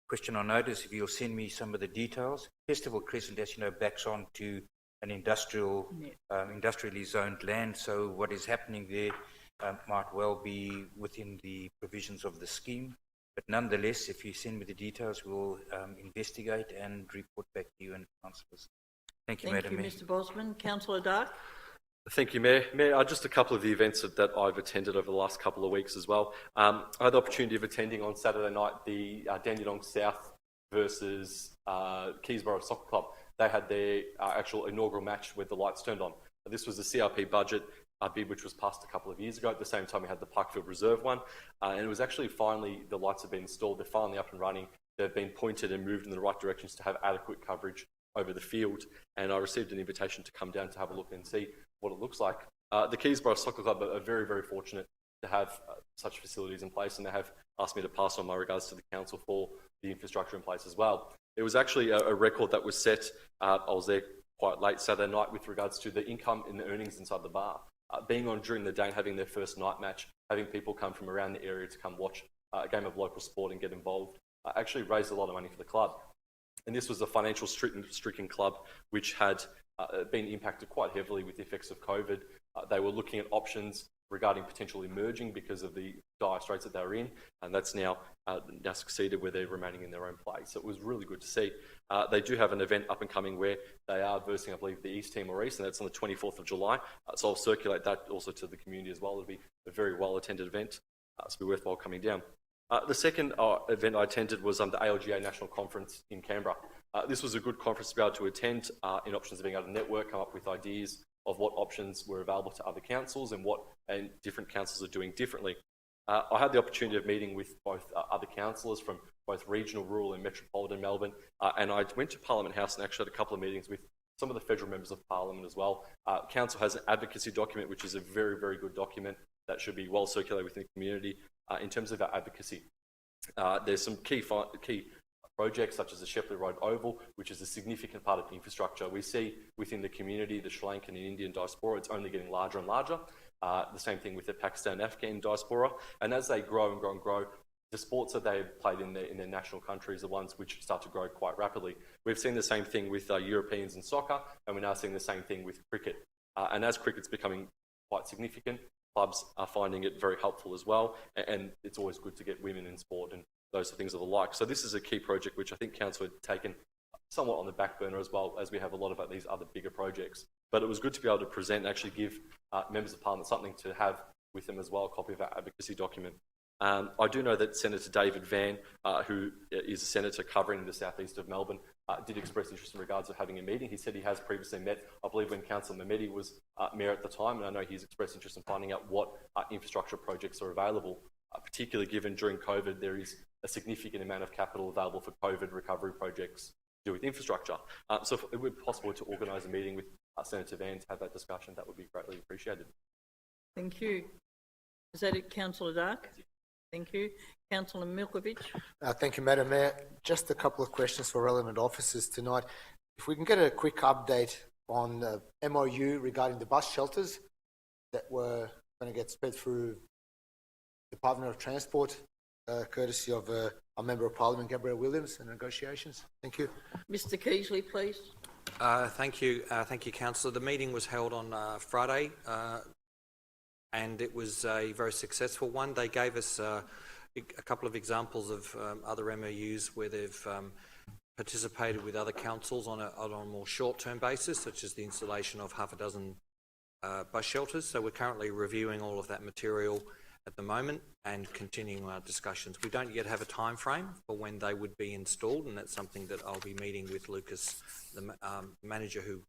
question on notice, if you'll send me some of the details. Festival Crescent, as you know, backs onto an industrially zoned land, so what is happening there might well be within the provisions of the scheme. But nonetheless, if you send me the details, we'll investigate and report back to you and councillors. Thank you, Madam Mayor. Thank you, Mr Bosman. Councillor Dark. Thank you, Mayor. Mayor, just a couple of the events that I've attended over the last couple of weeks as well. I had the opportunity of attending on Saturday night the Dandenong South versus Keysborough Soccer Club. They had their actual inaugural match with the lights turned on. This was the CRP budget bid, which was passed a couple of years ago. At the same time, we had the Parkfield Reserve one. And it was actually finally, the lights have been installed. They're finally up and running. They've been pointed and moved in the right directions to have adequate coverage over the field. And I received an invitation to come down to have a look and see what it looks like. The Keysborough Soccer Club are very, very fortunate to have such facilities in place, and they have asked me to pass on my regards to the council for the infrastructure in place as well. It was actually a record that was set. I was there quite late Saturday night with regards to the income and the earnings inside the bar. Being on during the day and having their first night match, having people come from around the area to come watch a game of local sport and get involved, actually raised a lot of money for the club. And this was a financial stricken club which had been impacted quite heavily with the effects of COVID. They were looking at options regarding potentially merging because of the dire straits that they were in, and that's now succeeded where they're remaining in their own place. So it was really good to see. They do have an event up and coming where they are versing, I believe, the East Timor East, and that's on the 24th of July. So I'll circulate that also to the community as well. It'll be a very well-attended event, so it'll be worthwhile coming down. The second event I attended was the ALGA National Conference in Canberra. This was a good conference to be able to attend in options of being able to network, come up with ideas of what options were available to other councils and what different councils are doing differently. I had the opportunity of meeting with both other councillors from both regional, rural and metropolitan Melbourne, and I went to Parliament House and actually had a couple of meetings with some of the federal members of Parliament as well. Council has an advocacy document, which is a very, very good document that should be well circulated within the community in terms of our advocacy. There's some key projects such as the Shepley Road Oval, which is a significant part of infrastructure. We see within the community, the Sri Lankan and Indian diaspora, it's only getting larger and larger. The same thing with the Pakistan Afghan diaspora. And as they grow and grow and grow, the sports that they have played in their national countries are ones which start to grow quite rapidly. We've seen the same thing with Europeans in soccer, and we're now seeing the same thing with cricket. And as cricket's becoming quite significant, clubs are finding it very helpful as well. And it's always good to get women in sport and those things of the like. So this is a key project which I think Council had taken somewhat on the back burner as well, as we have a lot of these other bigger projects. But it was good to be able to present and actually give members of Parliament something to have with them as well, a copy of our advocacy document. I do know that Senator David Van, who is a senator covering the southeast of Melbourne, did express interest in regards of having a meeting. He said he has previously met, I believe, when Councillor Mehmeti was mayor at the time, and I know he's expressed interest in finding out what infrastructure projects are available, particularly given during COVID there is a significant amount of capital available for COVID recovery projects to do with infrastructure. So if it would be possible to organise a meeting with Senator Van to have that discussion, that would be greatly appreciated. Thank you. Is that it, Councillor Dark? Thank you. Councillor Milkovich. Thank you, Madam Mayor. Just a couple of questions for relevant officers tonight. If we can get a quick update on the MOU regarding the bus shelters that were going to get spread through Department of Transport, courtesy of our Member of Parliament, Gabrielle Williams, and negotiations. Thank you. Mr Keasley, please. Thank you, Councillor. The meeting was held on Friday, and it was a very successful one. They gave us a couple of examples of other MOUs where they've participated with other councils on a more short-term basis, such as the installation of half a dozen bus shelters. So we're currently reviewing all of that material at the moment and continuing our discussions. We don't yet have a time frame for when they would be installed, and that's something that I'll be meeting with Lucas, the manager who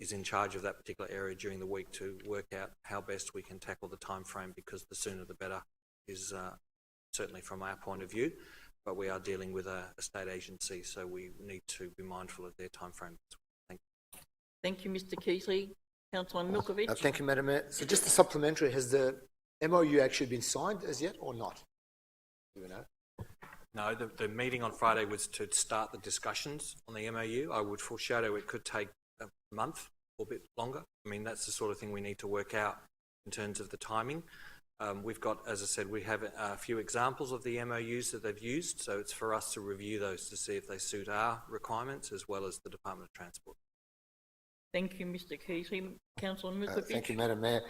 is in charge of that particular area during the week, to work out how best we can tackle the time frame, because the sooner the better is certainly from our point of view. But we are dealing with a state agency, so we need to be mindful of their time frame. Thank you. Thank you, Mr Keasley. Councillor Milkovich. Thank you, Madam Mayor. So just a supplementary, has the MOU actually been signed as yet or not? Do we know? No, the meeting on Friday was to start the discussions on the MOU. I would foreshadow it could take a month or a bit longer. I mean, that's the sort of thing we need to work out in terms of the timing. We've got, as I said, we have a few examples of the MOUs that they've used, so it's for us to review those to see if they suit our requirements as well as the Department of Transport. Thank you, Mr. Keasley. Councillor Milkovich. Thank you, Madam Mayor.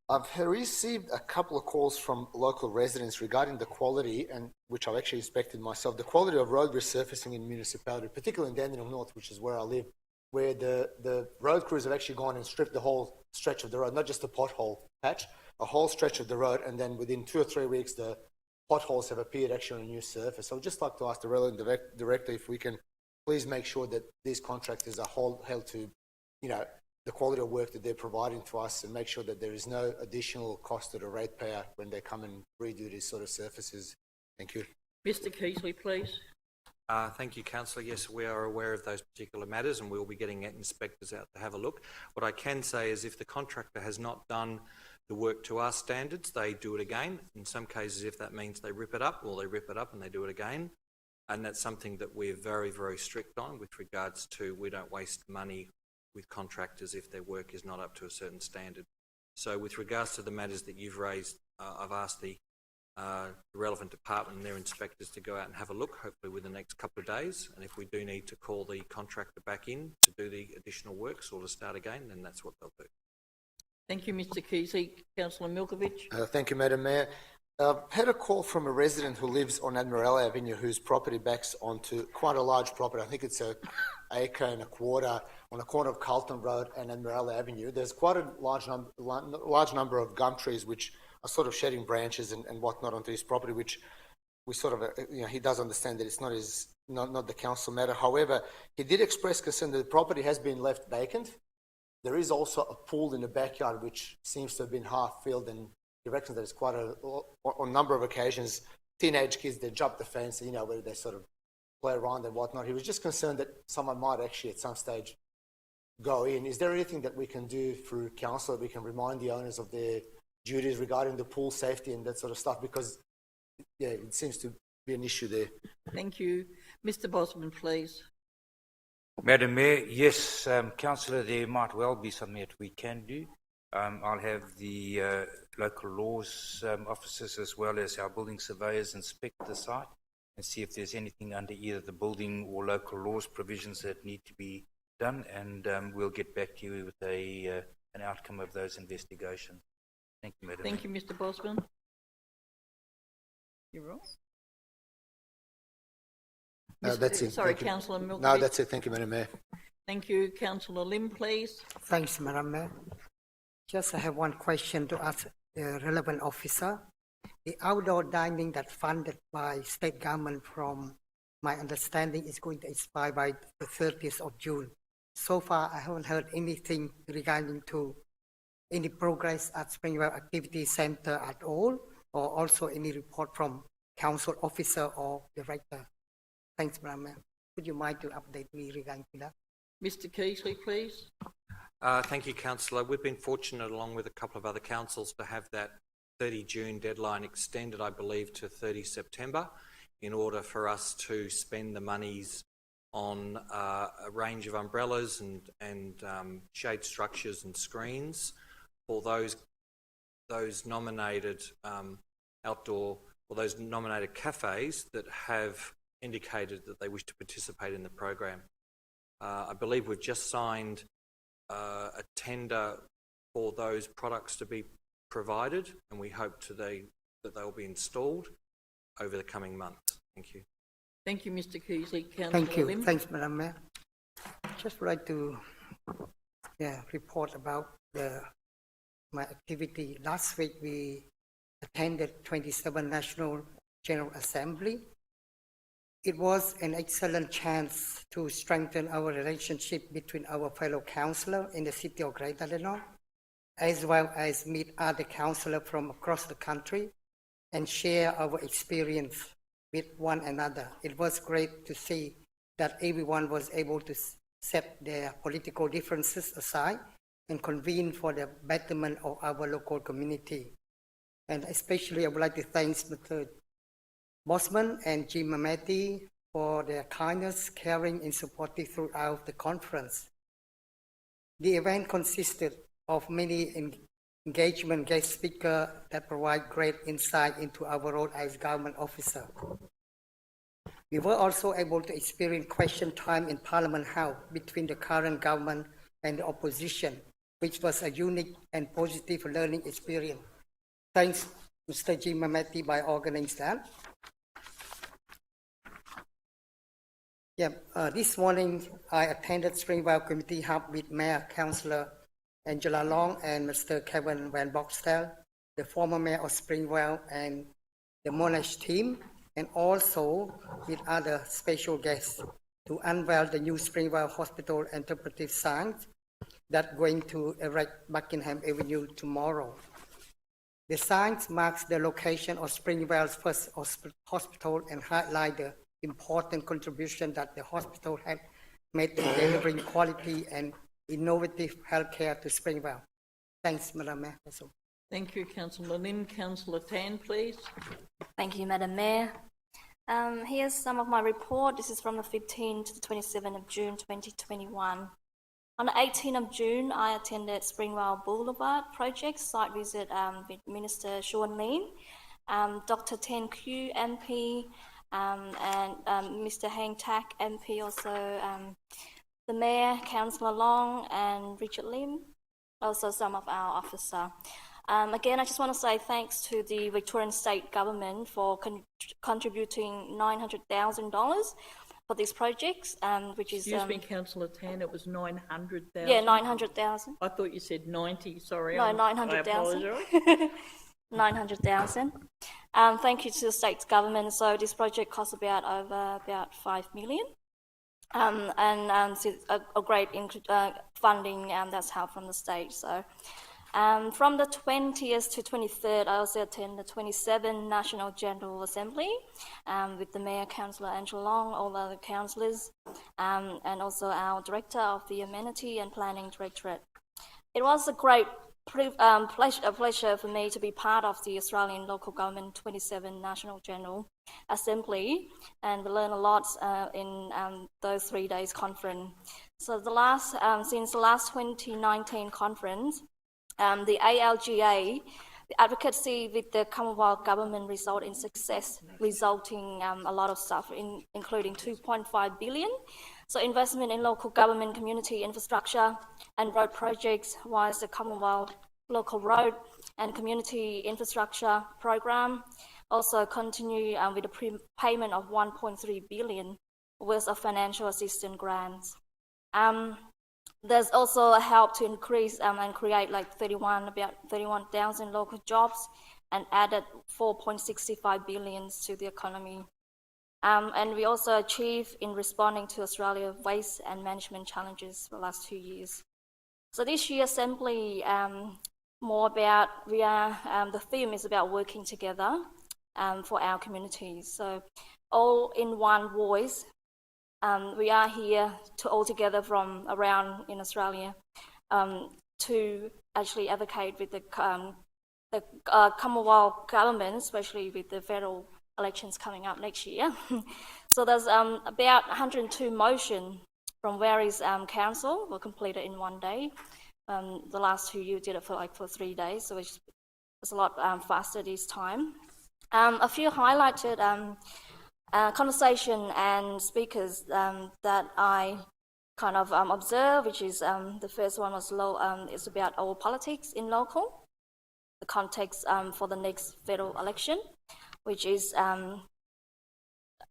I've received a couple of calls from local residents regarding the quality, and which I've actually inspected myself, the quality of road resurfacing in municipality, particularly in Dandenong North, which is where I live, where the road crews have actually gone and stripped the whole stretch of the road, not just the pothole patch, a whole stretch of the road, and then within 2 or 3 weeks, the potholes have appeared actually on a new surface. So I'd just like to ask the relevant director if we can please make sure that these contractors are held to, the quality of work that they're providing to us, and make sure that there is no additional cost to the ratepayer when they come and redo these sort of surfaces. Thank you. Mr. Keasley, please. Thank you, Councillor. Yes, we are aware of those particular matters and we'll be getting inspectors out to have a look. What I can say is if the contractor has not done the work to our standards, they do it again. In some cases, if that means they rip it up, well, they rip it up and they do it again. And that's something that we're very, very strict on with regards to we don't waste money with contractors if their work is not up to a certain standard. So with regards to the matters that you've raised, I've asked the relevant department and their inspectors to go out and have a look, hopefully within the next couple of days. And if we do need to call the contractor back in to do the additional works or to start again, then that's what they'll do. Thank you, Mr. Keasley. Councillor Milkovich. Thank you, Madam Mayor. Had a call from a resident who lives on Admiral Avenue whose property backs onto quite a large property. I think it's an acre and a quarter on the corner of Carlton Road and Admiral Avenue. There's quite a large number of gum trees which are sort of shedding branches and whatnot onto his property, which we sort of, he does understand that it's not the council matter. However, he did express concern that the property has been left vacant. There is also a pool in the backyard which seems to have been half filled, and he reckons that it's quite on a number of occasions, teenage kids, they jump the fence, where they sort of play around and whatnot. He was just concerned that someone might actually at some stage go in. Is there anything that we can do through council that we can remind the owners of their duties regarding the pool safety and that sort of stuff? Because, it seems to be an issue there. Thank you. Mr. Bosman, please. Madam Mayor, yes, Councillor, there might well be something that we can do. I'll have the local laws officers as well as our building surveyors inspect the site and see if there's anything under either the building or local laws provisions that need to be done, and we'll get back to you with an outcome of those investigations. Thank you, Madam Mayor. Thank you, Mr. Bosman. You're right. That's it. Sorry, Thank you. Councillor Milkovich. No, that's it. Thank you, Madam Mayor. Thank you. Councillor Lim, please. Thanks, Madam Mayor. Just I have one question to ask the relevant officer. The outdoor dining that's funded by state government, from my understanding, is going to expire by the 30th of June. So far, I haven't heard anything regarding to any progress at Springvale Activity Centre at all, or also any report from council officer or director. Thanks, Madam Mayor. Would you mind to update me regarding to that? Mr. Keasley, please. Thank you, Councillor. We've been fortunate, along with a couple of other councils, to have that 30 June deadline extended, I believe, to 30 September in order for us to spend the monies on a range of umbrellas and shade structures and screens for those nominated outdoor, or those nominated cafes that have indicated that they wish to participate in the program. I believe we've just signed a tender for those products to be provided, and we hope that they'll be installed over the coming months. Thank you. Thank you, Mr. Keasley. Councillor Thank you. Lim. Thanks, Madam Mayor. Just would like to report about my activity. Last week we attended 27th National General Assembly. It was an excellent chance to strengthen our relationship between our fellow councillors in the city of Greater Dandenong, as well as meet other councillors from across the country and share our experience with one another. It was great to see that everyone was able to set their political differences aside and convene for the betterment of our local community. And especially I would like to thank Mr. Bosman and Jim Mameti for their kindness, caring, and supportive throughout the conference. The event consisted of many engagement guest speaker that provide great insight into our role as government officer. We were also able to experience question time in Parliament House between the current government and the opposition, which was a unique and positive learning experience. Thanks, Mr. Jim Mameti, by organizing that. This morning I attended Springvale Community Hub with Mayor Councillor Angela Long and Mr. Kevin Van Boxtel, the former Mayor of Springvale, and the Monash team, and also with other special guests to unveil the new Springvale Hospital interpretive signs that going to erect Buckingham Avenue tomorrow. The signs marks the location of Springvale's first hospital and highlight the important contribution that the hospital has made to delivering quality and innovative healthcare to Springvale. Thanks, Madam Mayor. Thank you, Councillor Lim. Councillor Tan, please. Thank you, Madam Mayor. Here's some of my report. This is from the 15th to the 27th of June 2021. On the 18th of June, I attended Springvale Boulevard project site visit with Minister Sean Lean, Dr. Tan Kyu MP, and Mr. Hang Tak MP, also the Mayor, Councillor Long, and Richard Lim, also some of our officers. Again, I just want to say thanks to the Victorian State Government for contributing $900,000 for these projects, which is... Excuse me, Councillor Tan, it was 900,000? Yeah, 900,000. I thought you said 90, sorry. No, 900,000. 900,000. Thank you to the state government. So this project cost about 5 million. And a great funding that's help from the state. So from the 20th to 23rd, I also attend the 27th National General Assembly with the Mayor, Councillor Angela Long, all the other councillors, and also our Director of the Amenity and Planning Directorate. It was a great pleasure for me to be part of the Australian Local Government 27 National General Assembly, and we learned a lot in those 3 days conference. So since the last 2019 conference, the ALGA, the advocacy with the Commonwealth Government result in success, resulting a lot of stuff, including 2.5 billion. So investment in local government community infrastructure and road projects was the Commonwealth Local Road and Community Infrastructure Program. Also continue with a prepayment of 1.3 billion worth of financial assistance grants. There's also a help to increase and create about 31,000 local jobs and added 4.65 billion to the economy. And we also achieved in responding to Australia's waste and management challenges for the last 2 years. So this year Assembly, more about, the theme is about working together for our communities. So all in one voice, we are here to all together from around in Australia to actually advocate with the Commonwealth government, especially with the federal elections coming up next year. So there's about 102 motions from various council were completed in 1 day. The last 2 years did it for 3 days, so it's a lot faster this time. A few highlighted conversation and speakers that I kind of observed, which is the first one was it's about all politics in local, the context for the next federal election, which is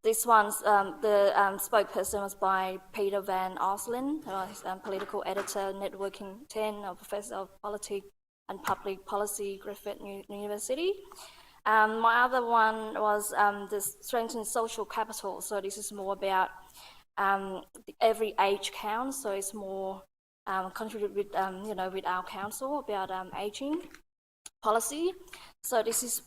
this one's the spokesperson was by Peter Van Oslen, political editor, Networking 10, a professor of politics and public policy, Griffith University. My other one was the strengthen social capital. So this is more about every age counts. So it's more contribute with with our council about aging policy. So this is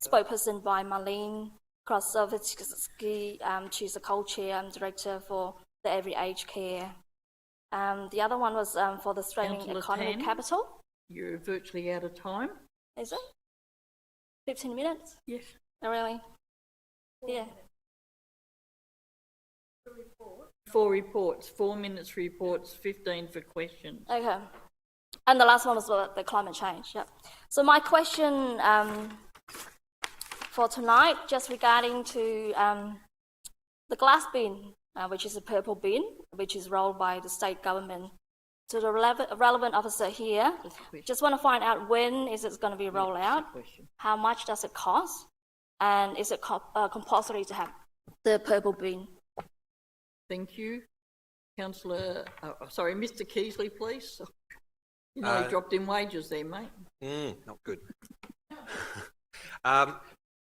spokesperson by Marlene Krasovitsky. She's a co-chair and director for the Every Age Care. The other one was for the strengthening economic capital. You're virtually out of time. Is it? 15 minutes? Yes. Oh, really? Yeah. 4 reports, 4 minutes reports, 15 for questions. Okay. And the last one was about the climate change. Yeah. So my question for tonight, just regarding to the glass bin, which is a purple bin, which is rolled by the state government. To the relevant officer here, just want to find out when is it going to be rolled out, how much does it cost, and is it compulsory to have the purple bin? Thank you. Councillor, Mr Keasley, please. You know, he dropped in wages there, mate. Not good.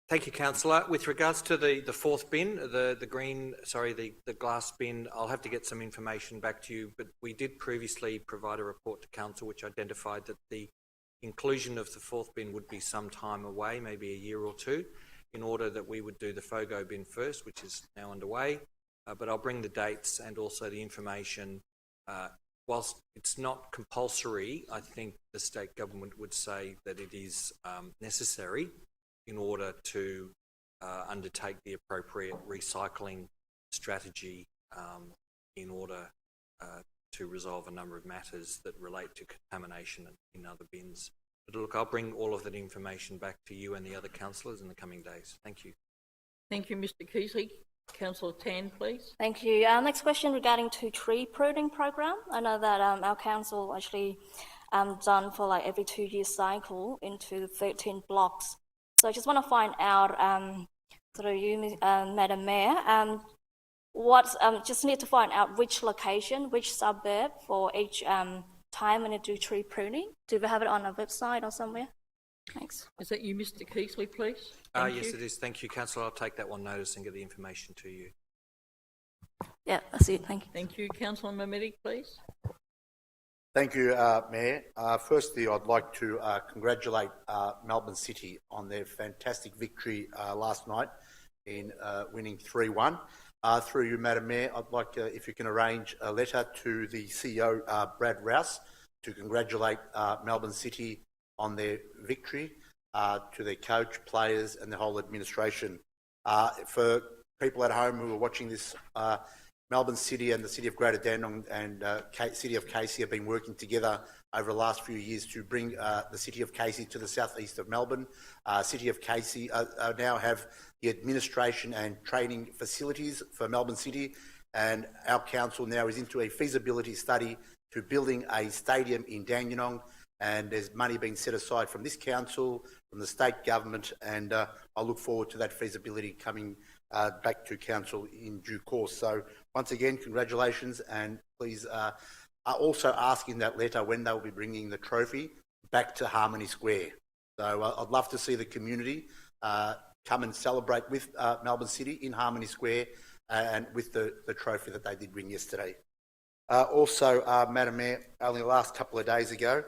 Thank you, Councillor. With regards to the fourth bin, the glass bin, I'll have to get some information back to you, but we did previously provide a report to Council which identified that the inclusion of the fourth bin would be some time away, maybe a year or two, in order that we would do the FOGO bin first, which is now underway. But I'll bring the dates and also the information. Whilst it's not compulsory, I think the state government would say that it is necessary in order to undertake the appropriate recycling strategy in order to resolve a number of matters that relate to contamination in other bins. But look, I'll bring all of that information back to you and the other councillors in the coming days. Thank you. Thank you, Mr Keasley. Councillor Tan, please. Thank you. Next question regarding to tree pruning program. I know that our council actually done for like every 2 year cycle into 13 blocks. So I just want to find out through you, Madam Mayor, just need to find out which location, which suburb for each time when you do tree pruning. Do we have it on our website or somewhere? Thanks. Is that you, Mr Keasley, please? Yes, it is. Thank you, Councillor. I'll take that one notice and get the information to you. Yeah, that's it. Thank you. Thank you. Councillor Mehmedi, please. Thank you, Mayor. Firstly, I'd like to congratulate Melbourne City on their fantastic victory last night in winning 3-1. Through you, Madam Mayor, I'd like, if you can arrange a letter to the CEO, Brad Rouse, to congratulate Melbourne City on their victory, to their coach, players and the whole administration. For people at home who are watching this, Melbourne City and the City of Greater Dandenong and City of Casey have been working together over the last few years to bring the City of Casey to the southeast of Melbourne. City of Casey now have the administration and training facilities for Melbourne City, and our council now is into a feasibility study to building a stadium in Dandenong, and there's money being set aside from this council, from the state government, and I look forward to that feasibility coming back to council in due course. So once again, congratulations, and please also ask in that letter when they'll be bringing the trophy back to Harmony Square. So I'd love to see the community come and celebrate with Melbourne City in Harmony Square and with the trophy that they did win yesterday. Also, Madam Mayor, only the last couple of days ago,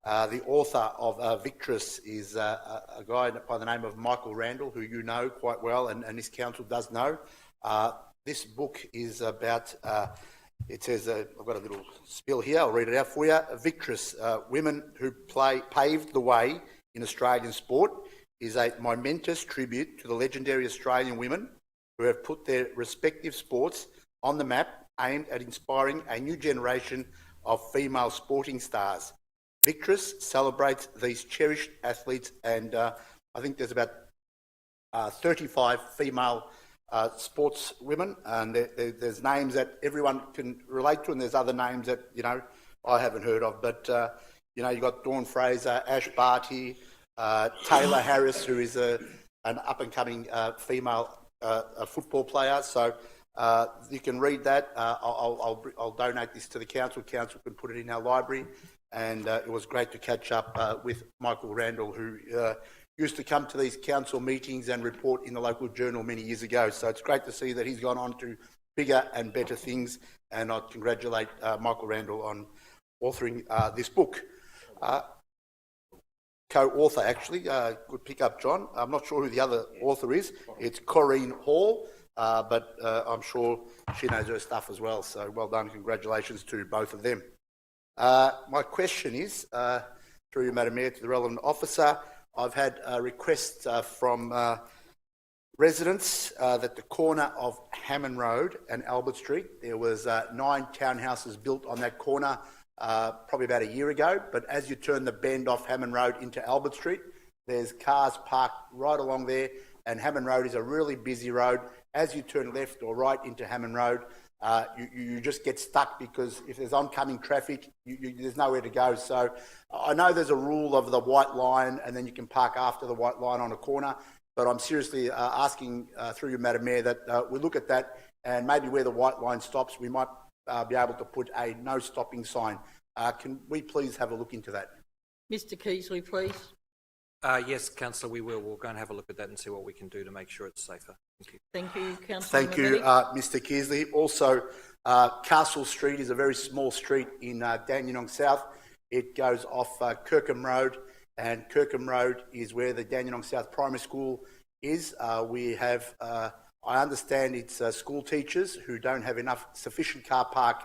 the author of Victress is a guy by the name of Michael Randall, who you know quite well, and this council does know. This book is about, it says, I've got a little spiel here, I'll read it out for you. Victress, Women Who Paved the Way in Australian Sport, is a momentous tribute to the legendary Australian women who have put their respective sports on the map, aimed at inspiring a new generation of female sporting stars. Victress celebrates these cherished athletes, and I think there's about 35 female sportswomen, and there's names that everyone can relate to, and there's other names that, you know, I haven't heard of. But, you know, you've got Dawn Fraser, Ash Barty, Taylor Harris, who is an up-and-coming female football player. So you can read that. I'll donate this to the council. Council can put it in our library. And it was great to catch up with Michael Randall, who used to come to these council meetings and report in the local journal many years ago. So it's great to see that he's gone on to bigger and better things. And I congratulate Michael Randall on authoring this book. Co-author, actually. Good pick up, John. I'm not sure who the other author is. It's Corrine Hall, but I'm sure she knows her stuff as well. So well done. Congratulations to both of them. My question is, through you, Madam Mayor, to the relevant officer. I've had requests from residents that the corner of Hammond Road and Albert Street, there was 9 townhouses built on that corner probably about a year ago, but as you turn the bend off Hammond Road into Albert Street, there's cars parked right along there, and Hammond Road is a really busy road. As you turn left or right into Hammond Road, you just get stuck because if there's oncoming traffic, there's nowhere to go. So I know there's a rule of the white line and then you can park after the white line on a corner, but I'm seriously asking through you, Madam Mayor, that we look at that and maybe where the white line stops, we might be able to put a no stopping sign. Can we please have a look into that? Mr Keasley, please. Yes, Councillor, we will. We'll go and have a look at that and see what we can do to make sure it's safer. Thank you. Thank you, Councillor. Thank you, Mr Keasley. Also, Castle Street is a very small street in Dandenong South. It goes off Kirkham Road, and Kirkham Road is where the Dandenong South Primary School is. We have, I understand it's school teachers who don't have enough sufficient car park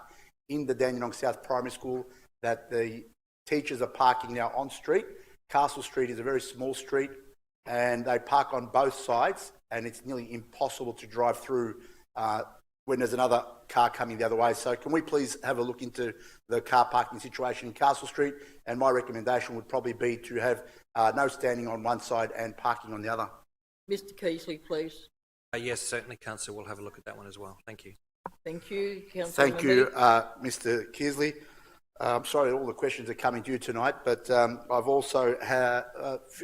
in the Dandenong South Primary School that the teachers are parking now on street. Castle Street is a very small street and they park on both sides, and it's nearly impossible to drive through when there's another car coming the other way. So can we please have a look into the car parking situation in Castle Street? And my recommendation would probably be to have no standing on one side and parking on the other. Mr Keasley, please. Yes, certainly, Councillor. We'll have a look at that one as well. Thank you. Thank you, Councillor. Thank you, Mr Keasley. I'm sorry that all the questions are coming to you tonight, but I've also had,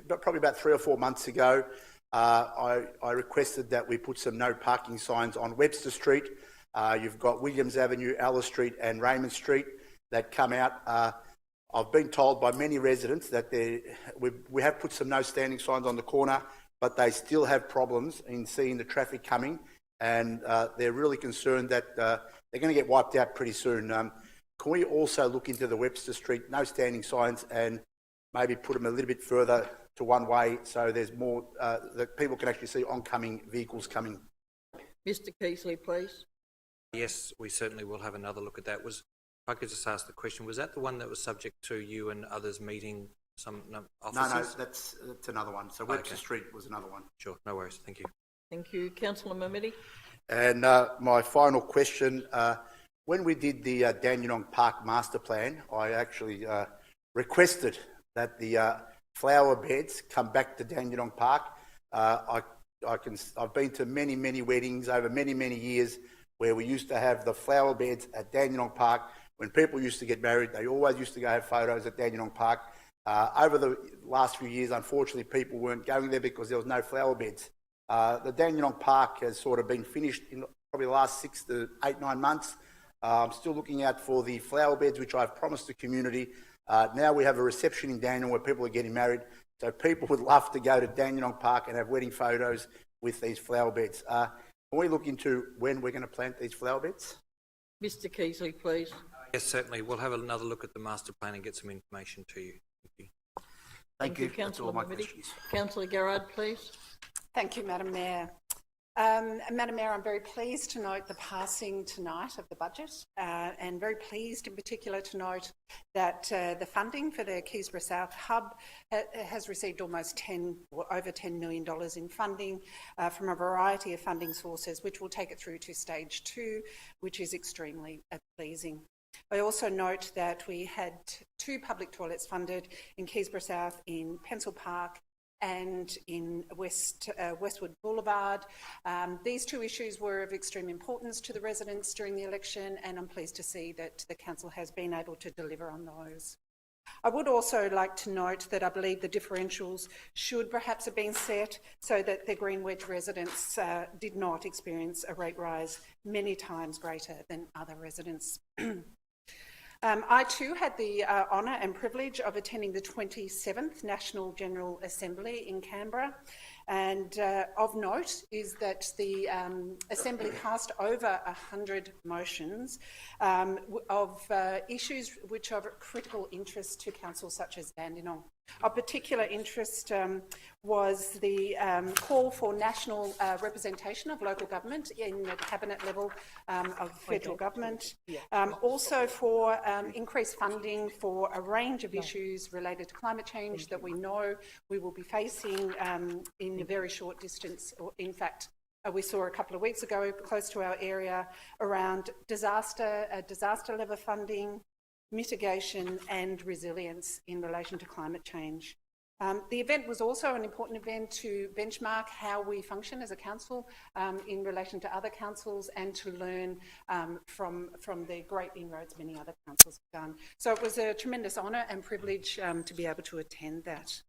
probably about 3 or 4 months ago, I requested that we put some no parking signs on Webster Street. You've got Williams Avenue, Alice Street and Raymond Street that come out. I've been told by many residents that we have put some no standing signs on the corner, but they still have problems in seeing the traffic coming, and they're really concerned that they're going to get wiped out pretty soon. Can we also look into the Webster Street no standing signs and maybe put them a little bit further to one way so there's more, that people can actually see oncoming vehicles coming? Mr Keasley, please. Yes, we certainly will have another look at that. If I could just ask the question, was that the one that was subject to you and others meeting some officers? No, that's another one. So Webster Street was another one. Sure, no worries. Thank you. Thank you. Councillor Mamedi. And my final question, when we did the Dandenong Park Master Plan, I actually requested that the flower beds come back to Dandenong Park. I've been to many, many weddings over many, many years where we used to have the flower beds at Dandenong Park. When people used to get married, they always used to go have photos at Dandenong Park. Over the last few years, unfortunately, people weren't going there because there was no flower beds. The Dandenong Park has sort of been finished in probably the last 6 to 8, 9 months. I'm still looking out for the flower beds, which I've promised the community. Now we have a reception in Dandenong where people are getting married. So people would love to go to Dandenong Park and have wedding photos with these flower beds. Can we look into when we're going to plant these flower beds? Mr Keasley, please. Yes, certainly. We'll have another look at the master plan and get some information to you. Thank you. Thank you. Councillor That's all my Mamedi. questions. Councillor Garrard, please. Thank you, Madam Mayor. Madam Mayor, I'm very pleased to note the passing tonight of the budget and very pleased in particular to note that the funding for the Keysborough South Hub has received almost over $10 million in funding from a variety of funding sources, which will take it through to stage 2, which is extremely pleasing. I also note that we had 2 public toilets funded in Keysborough South, in Pencil Park and in Westwood Boulevard. These 2 issues were of extreme importance to the residents during the election, and I'm pleased to see that the council has been able to deliver on those. I would also like to note that I believe the differentials should perhaps have been set so that the Greenwich residents did not experience a rate rise many times greater than other residents. I too had the honour and privilege of attending the 27th National General Assembly in Canberra, and of note is that the Assembly passed over 100 motions of issues which are of critical interest to councils such as Dandenong. Of particular interest was the call for national representation of local government in the cabinet level of federal government. Also for increased funding for a range of issues related to climate change that we know we will be facing in a very short distance. Or in fact, we saw a couple of weeks ago close to our area around disaster level funding, mitigation and resilience in relation to climate change. The event was also an important event to benchmark how we function as a council in relation to other councils and to learn from the great inroads many other councils have done. So it was a tremendous honour and privilege to be able to attend that.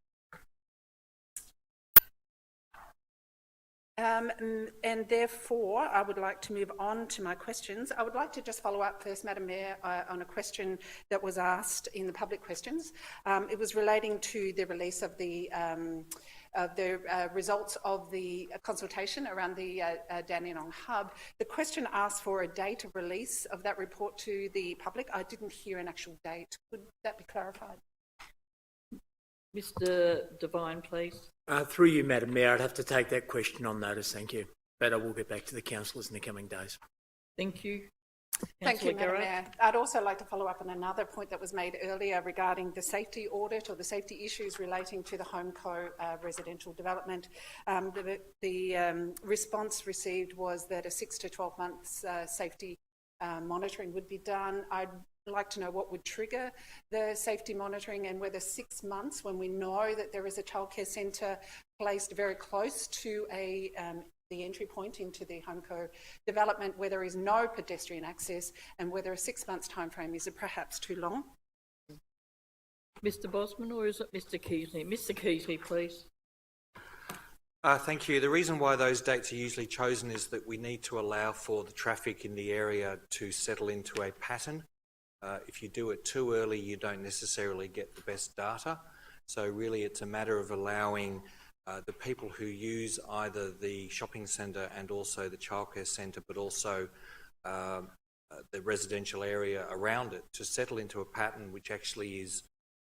And therefore, I would like to move on to my questions. I would like to just follow up first, Madam Mayor, on a question that was asked in the public questions. It was relating to the release of the results of the consultation around the Dandenong Hub. The question asked for a date of release of that report to the public. I didn't hear an actual date. Could that be clarified? Mr Devine, please. Through you, Madam Mayor, I'd have to take that question on notice, thank you. But I will get back to the councillors in the coming days. Thank you. Thank you, Madam Mayor. I'd also like to follow up on another point that was made earlier regarding the safety audit or the safety issues relating to the HomeCo residential development. The response received was that a 6 to 12 months safety monitoring would be done. I'd like to know what would trigger the safety monitoring and whether 6 months, when we know that there is a childcare centre placed very close to the entry point into the HomeCo development, where there is no pedestrian access, and whether a 6 months time frame is perhaps too long. Mr Bosman, or is it Mr Keasley? Mr Keasley, please. Thank you. The reason why those dates are usually chosen is that we need to allow for the traffic in the area to settle into a pattern. If you do it too early, you don't necessarily get the best data. So really it's a matter of allowing the people who use either the shopping centre and also the childcare centre, but also the residential area around it, to settle into a pattern which actually is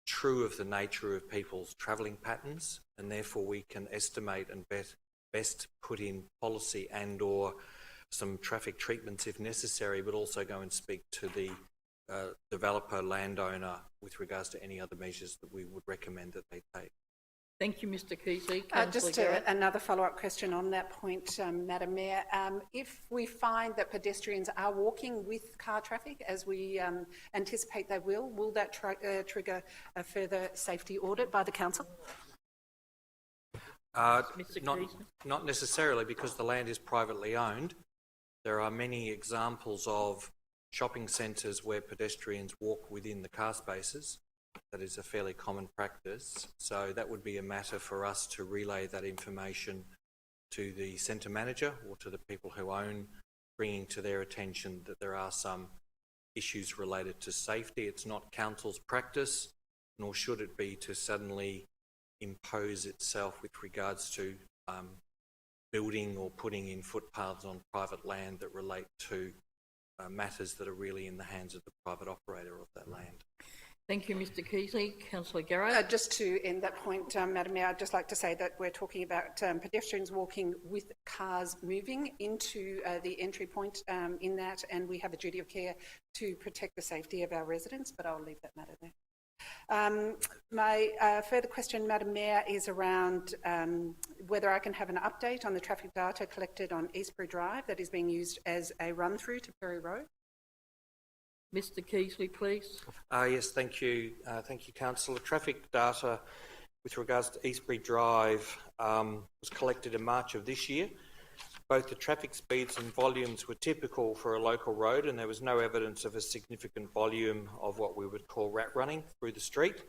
true of the nature of people's travelling patterns, and therefore we can estimate and best put in policy and or some traffic treatments if necessary, but also go and speak to the developer, landowner, with regards to any other measures that we would recommend that they take. Thank you, Mr Keasley. Just another follow-up question on that point, Madam Mayor. If we find that pedestrians are walking with car traffic, as we anticipate they will that trigger a further safety audit by the council? Not necessarily, because the land is privately owned. There are many examples of shopping centres where pedestrians walk within the car spaces. That is a fairly common practice. So that would be a matter for us to relay that information to the centre manager or to the people who own, bringing to their attention that there are some issues related to safety. It's not council's practice, nor should it be, to suddenly impose itself with regards to building or putting in footpaths on private land that relate to matters that are really in the hands of the private operator of that land. Thank you, Mr Keasley. Councillor Garrett. Just to end that point, Madam Mayor, I'd just like to say that we're talking about pedestrians walking with cars moving into the entry point in that, and we have a duty of care to protect the safety of our residents, but I'll leave that matter there. My further question, Madam Mayor, is around whether I can have an update on the traffic data collected on Eastbury Drive that is being used as a run-through to Perry Road. Mr Keasley, please. Yes, thank you. Thank you, Councillor. Traffic data with regards to Eastbury Drive was collected in March of this year. Both the traffic speeds and volumes were typical for a local road, and there was no evidence of a significant volume of what we would call rat running through the street.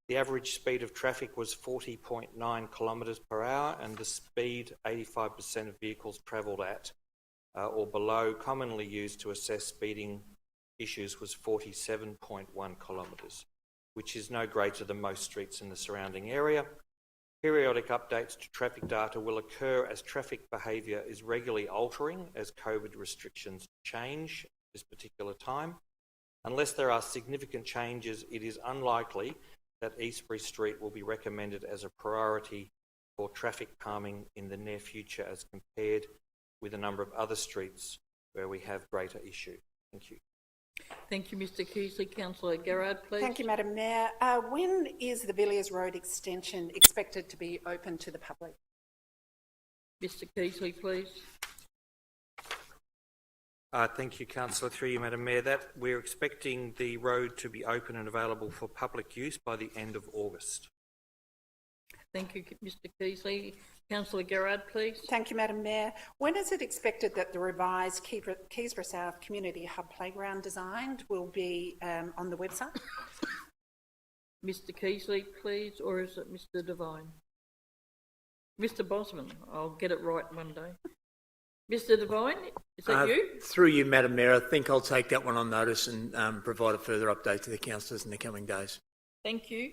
The average speed of traffic was 40.9 kilometres per hour, and the speed 85% of vehicles travelled at or below, commonly used to assess speeding issues, was 47.1 kilometres, which is no greater than most streets in the surrounding area. Periodic updates to traffic data will occur as traffic behaviour is regularly altering as COVID restrictions change at this particular time. Unless there are significant changes, it is unlikely that Eastbury Street will be recommended as a priority for traffic calming in the near future as compared with a number of other streets where we have greater issue. Thank you. Thank you, Mr Keasley. Councillor Garrard, please. Thank you, Madam Mayor. When is the Villiers Road extension expected to be open to the public? Mr Keasley, please. Thank you, Councillor. Through you, Madam Mayor. That we're expecting the road to be open and available for public use by the end of August. Thank you, Mr Keasley. Councillor Gerard, please. Thank you, Madam Mayor. When is it expected that the revised Keysborough South Community Hub playground design will be on the website? Mr Keasley, please, or is it Mr Devine? Mr Bosman. I'll get it right one day. Mr Devine, is that you? Through you, Madam Mayor, I think I'll take that one on notice and provide a further update to the councillors in the coming days. Thank you.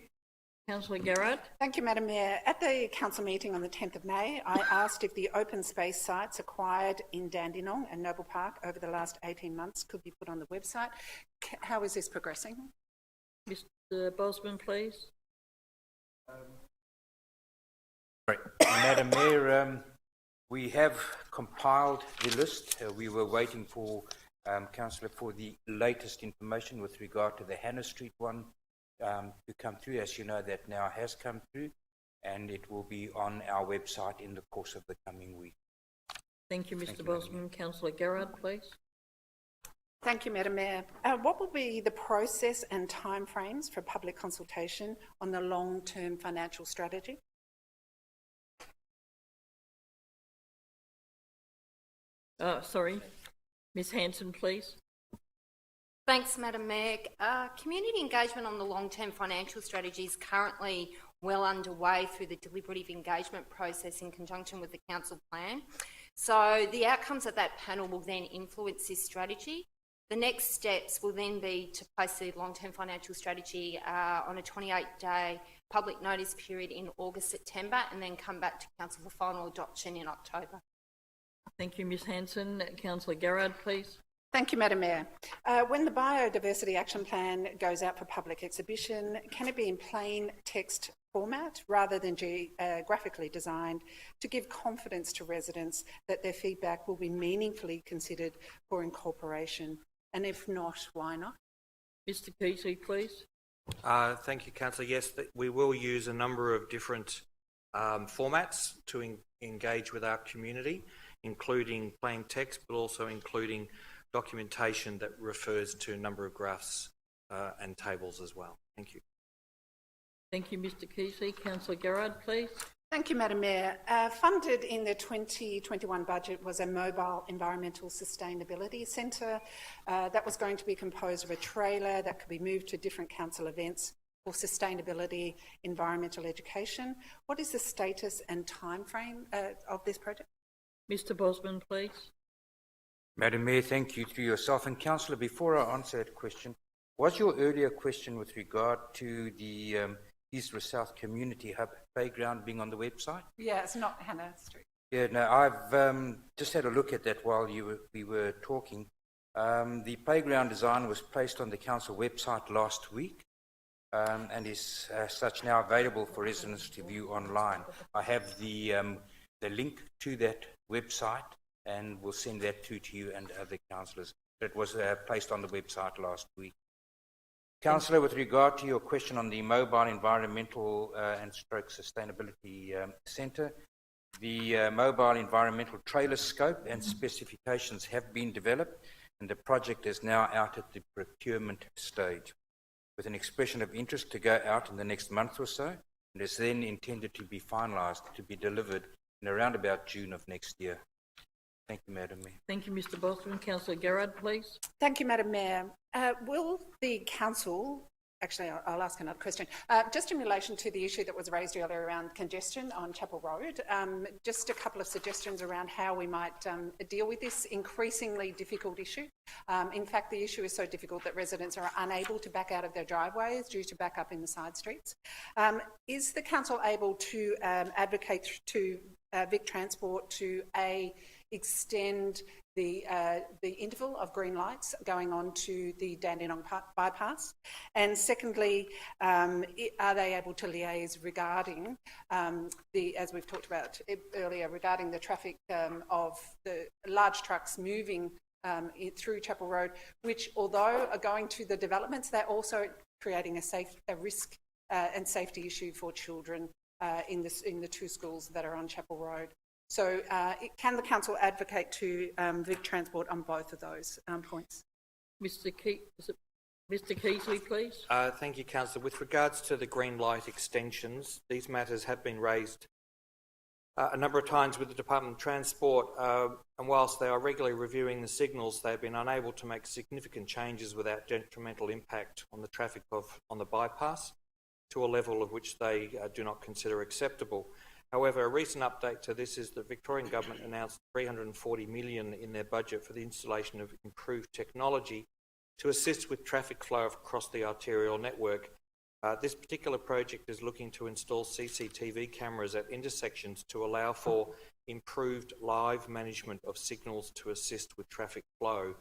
Councillor Gerard. Thank you, Madam Mayor. At the council meeting on the 10th of May, I asked if the open space sites acquired in Dandenong and Noble Park over the last 18 months could be put on the website. How is this progressing? Mr Bosman, please. Madam Mayor, we have compiled the list. We were waiting for Councillor for the latest information with regard to the Hannah Street one to come through. As you know, that now has come through, and it will be on our website in the course of the coming week. Thank you, Mr Bosman. Councillor Gerard, please. Thank you, Madam Mayor. What will be the process and timeframes for public consultation on the long-term financial strategy? Sorry. Ms Hanson, please. Thanks, Madam Mayor. Community engagement on the long-term financial strategy is currently well underway through the deliberative engagement process in conjunction with the council plan. So the outcomes of that panel will then influence this strategy. The next steps will then be to place the long-term financial strategy on a 28-day public notice period in August, September, and then come back to council for final adoption in October. Thank you, Ms Hanson. Councillor Gerard, please. Thank you, Madam Mayor. When the Biodiversity Action Plan goes out for public exhibition, can it be in plain text format rather than graphically designed to give confidence to residents that their feedback will be meaningfully considered for incorporation? And if not, why not? Mr Keasley, please. Thank you, Councillor. Yes, we will use a number of different formats to engage with our community, including plain text, but also including documentation that refers to a number of graphs and tables as well. Thank you. Thank you, Mr Keasley. Councillor Gerard, please. Thank you, Madam Mayor. Funded in the 2021 budget was a mobile environmental sustainability centre that was going to be composed of a trailer that could be moved to different council events for sustainability, environmental education. What is the status and timeframe of this project? Mr Bosman, please. Madam Mayor, thank you to yourself. And Councillor, before I answer that question, was your earlier question with regard to the Keysborough South Community Hub playground being on the website? Yeah, it's not Hannah Street. Yeah, no, I've just had a look at that while we were talking. The playground design was placed on the council website last week and is as such now available for residents to view online. I have the link to that website, and we'll send that through to you and other councillors. It was placed on the website last week. Councillor, with regard to your question on the Mobile Environmental and Stroke Sustainability Centre, the Mobile Environmental Trailer scope and specifications have been developed, and the project is now out at the procurement stage, with an expression of interest to go out in the next month or so, and is then intended to be finalised to be delivered in around about June of next year. Thank you, Madam Mayor. Thank you, Mr Bosman. Councillor Gerard, please. Thank you, Madam Mayor. Will the council, actually I'll ask another question, just in relation to the issue that was raised earlier around congestion on Chapel Road, just a couple of suggestions around how we might deal with this increasingly difficult issue. In fact, the issue is so difficult that residents are unable to back out of their driveways due to back up in the side streets. Is the council able to advocate to Vic Transport to extend the interval of green lights going on to the Dandenong bypass? And secondly, are they able to liaise regarding as we've talked about earlier, regarding the traffic of the large trucks moving through Chapel Road, which, although are going to the developments, they're also creating a risk and safety issue for children in the two schools that are on Chapel Road. So can the council advocate to Vic Transport on both of those points? Mr. Keasley, please. Thank you, Councillor. With regards to the green light extensions, these matters have been raised a number of times with the Department of Transport, and whilst they are regularly reviewing the signals, they have been unable to make significant changes without detrimental impact on the traffic on the bypass to a level of which they do not consider acceptable. However, a recent update to this is the Victorian Government announced $340 million in their budget for the installation of improved technology to assist with traffic flow across the arterial network. This particular project is looking to install CCTV cameras at intersections to allow for improved live management of signals to assist with traffic flow.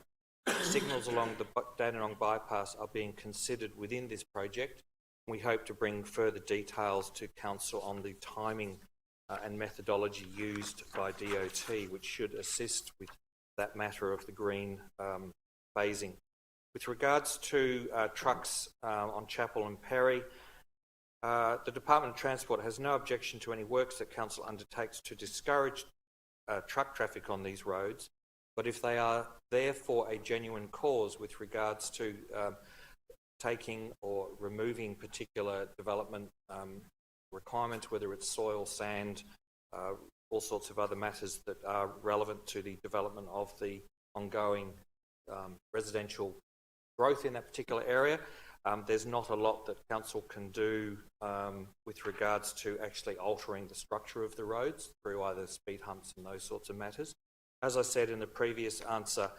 Signals along the Dandenong bypass are being considered within this project. We hope to bring further details to Council on the timing and methodology used by DOT, which should assist with that matter of the green phasing. With regards to trucks on Chapel and Perry, the Department of Transport has no objection to any works that Council undertakes to discourage truck traffic on these roads, but if they are there for a genuine cause with regards to taking or removing particular development requirements, whether it's soil, sand, all sorts of other matters that are relevant to the development of the ongoing residential growth in that particular area, there's not a lot that Council can do with regards to actually altering the structure of the roads through either speed humps and those sorts of matters. As I said in the previous answer,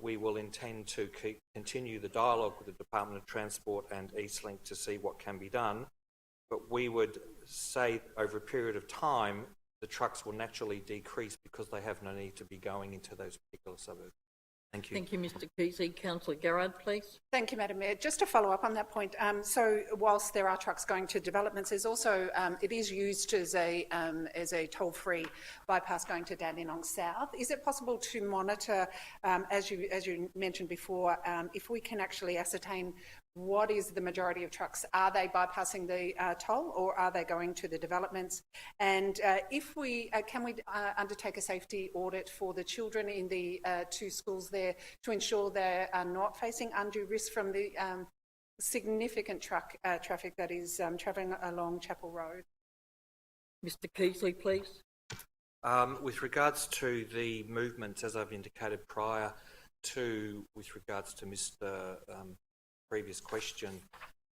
we will intend to continue the dialogue with the Department of Transport and Eastlink to see what can be done, but we would say over a period of time the trucks will naturally decrease because they have no need to be going into those particular suburbs. Thank you. Thank you, Mr. Keasley. Councillor Garrard, please. Thank you, Madam Mayor. Just to follow up on that point, so whilst there are trucks going to developments, there's also it is used as a toll-free bypass going to Dandenong South. Is it possible to monitor, as you mentioned before, if we can actually ascertain what is the majority of trucks? Are they bypassing the toll, or are they going to the developments? And if we can we undertake a safety audit for the children in the two schools there to ensure they are not facing undue risk from the significant traffic that is travelling along Chapel Road? Mr. Keasley, please. With regards to the movements, as I've indicated prior to, with regards to Mr. Previous question,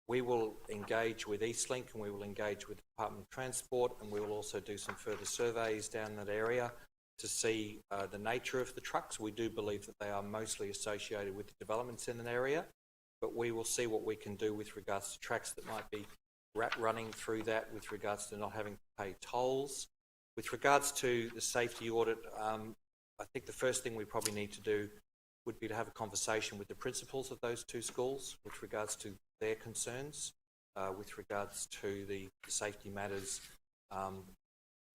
we will engage with Eastlink and we will engage with the Department of Transport, and we will also do some further surveys down that area to see the nature of the trucks. We do believe that they are mostly associated with the developments in an area, but we will see what we can do with regards to tracks that might be running through that with regards to not having to pay tolls. With regards to the safety audit, I think the first thing we probably need to do would be to have a conversation with the principals of those two schools with regards to their concerns, with regards to the safety matters.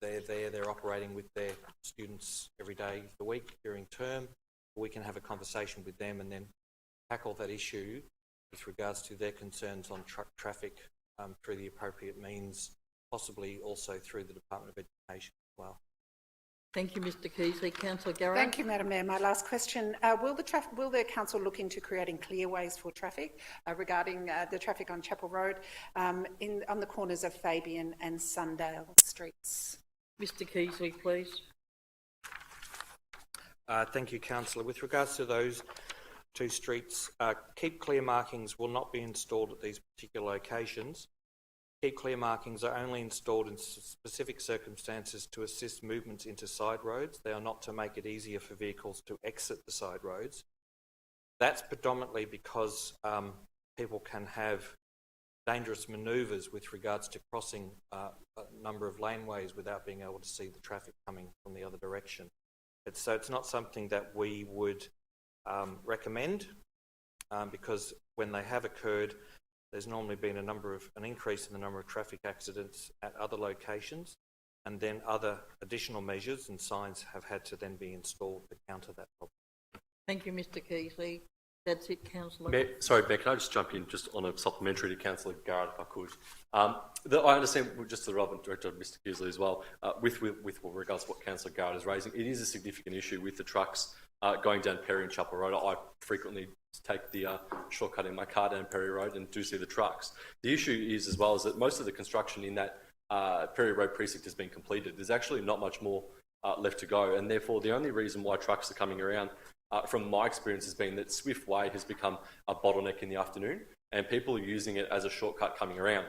They're operating with their students every day of the week during term. We can have a conversation with them and then tackle that issue with regards to their concerns on truck traffic through the appropriate means, possibly also through the Department of Education as well. Thank you, Mr. Keasley. Councillor Garrard. Thank you, Madam Mayor. My last question: will the council look into creating clearways for traffic regarding the traffic on Chapel Road on the corners of Fabian and Sundale Streets? Mr. Keasley, please. Thank you, Councillor. With regards to those two streets, keep clear markings will not be installed at these particular locations. Keep clear markings are only installed in specific circumstances to assist movements into side roads. They are not to make it easier for vehicles to exit the side roads. That's predominantly because people can have dangerous manoeuvres with regards to crossing a number of laneways without being able to see the traffic coming from the other direction. So it's not something that we would recommend because when they have occurred, there's normally been an increase in the number of traffic accidents at other locations, and then other additional measures and signs have had to then be installed to counter that problem. Thank you, Mr. Keasley. That's it, Councillor. Sorry, Mayor, can I just jump in just on a supplementary to Councillor Garrett, if I could? I understand, just the relevant director, Mr Gisley, as well, with regards to what Councillor Garrett is raising. It is a significant issue with the trucks going down Perry and Chapel Road. I frequently take the shortcut in my car down Perry Road and do see the trucks. The issue is, as well, is that most of the construction in that Perry Road precinct has been completed. There's actually not much more left to go, and therefore the only reason why trucks are coming around, from my experience, has been that Swift Way has become a bottleneck in the afternoon, and people are using it as a shortcut coming around.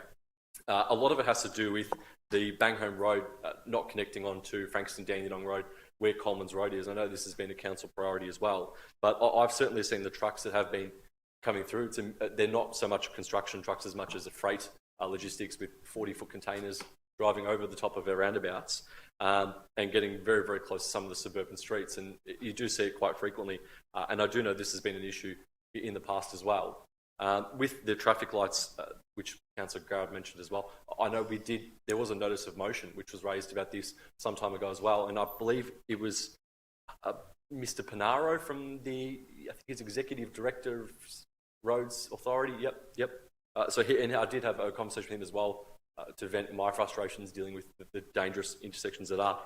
A lot of it has to do with the Banghome Road not connecting onto Frankston Dandenong Road, where Coleman's Road is. I know this has been a council priority as well, but I've certainly seen the trucks that have been coming through. They're not so much construction trucks as much as a freight logistics with 40-foot containers driving over the top of our roundabouts and getting very, very close to some of the suburban streets. And you do see it quite frequently. And I do know this has been an issue in the past as well. With the traffic lights, which Councillor Garrett mentioned as well, I know there was a notice of motion which was raised about this some time ago as well. And I believe it was Mr Panaro from I think he's Executive Director of Roads Authority. Yep. So I did have a conversation with him as well to vent my frustrations dealing with the dangerous intersections that are.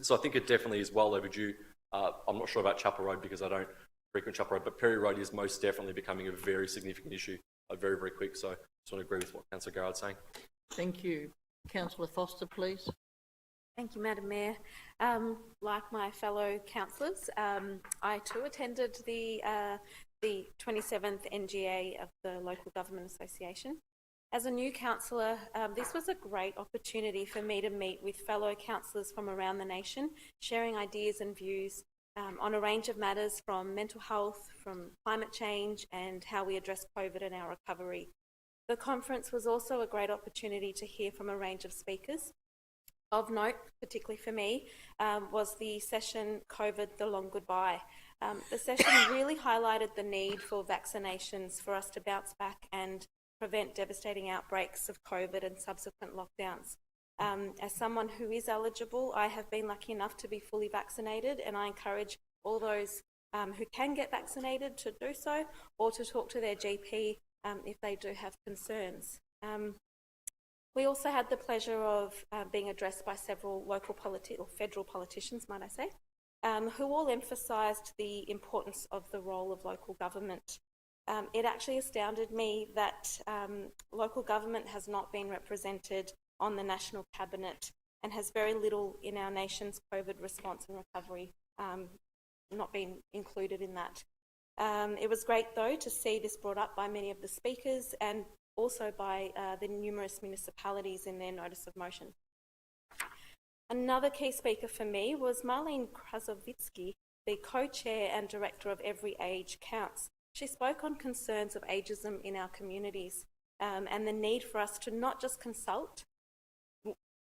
So I think it definitely is well overdue. I'm not sure about Chapel Road because I don't frequent Chapel Road, but Perry Road is most definitely becoming a very significant issue, very, very quick. So I just want to agree with what Councillor Garrett's saying. Thank you. Councillor Foster, please. Thank you, Madam Mayor. Like my fellow councillors, I too attended the 27th NGA of the Local Government Association. As a new councillor, this was a great opportunity for me to meet with fellow councillors from around the nation, sharing ideas and views on a range of matters from mental health, from climate change, and how we address COVID and our recovery. The conference was also a great opportunity to hear from a range of speakers. Of note, particularly for me, was the session COVID, the Long Goodbye. The session really highlighted the need for vaccinations for us to bounce back and prevent devastating outbreaks of COVID and subsequent lockdowns. As someone who is eligible, I have been lucky enough to be fully vaccinated, and I encourage all those who can get vaccinated to do so, or to talk to their GP if they do have concerns. We also had the pleasure of being addressed by several local or federal politicians, might I say, who all emphasised the importance of the role of local government. It actually astounded me that local government has not been represented on the National Cabinet and has very little in our nation's COVID response and recovery not been included in that. It was great, though, to see this brought up by many of the speakers and also by the numerous municipalities in their notice of motion. Another key speaker for me was Marlene Krasovitsky, the co-chair and director of Every Age Counts. She spoke on concerns of ageism in our communities and the need for us to not just consult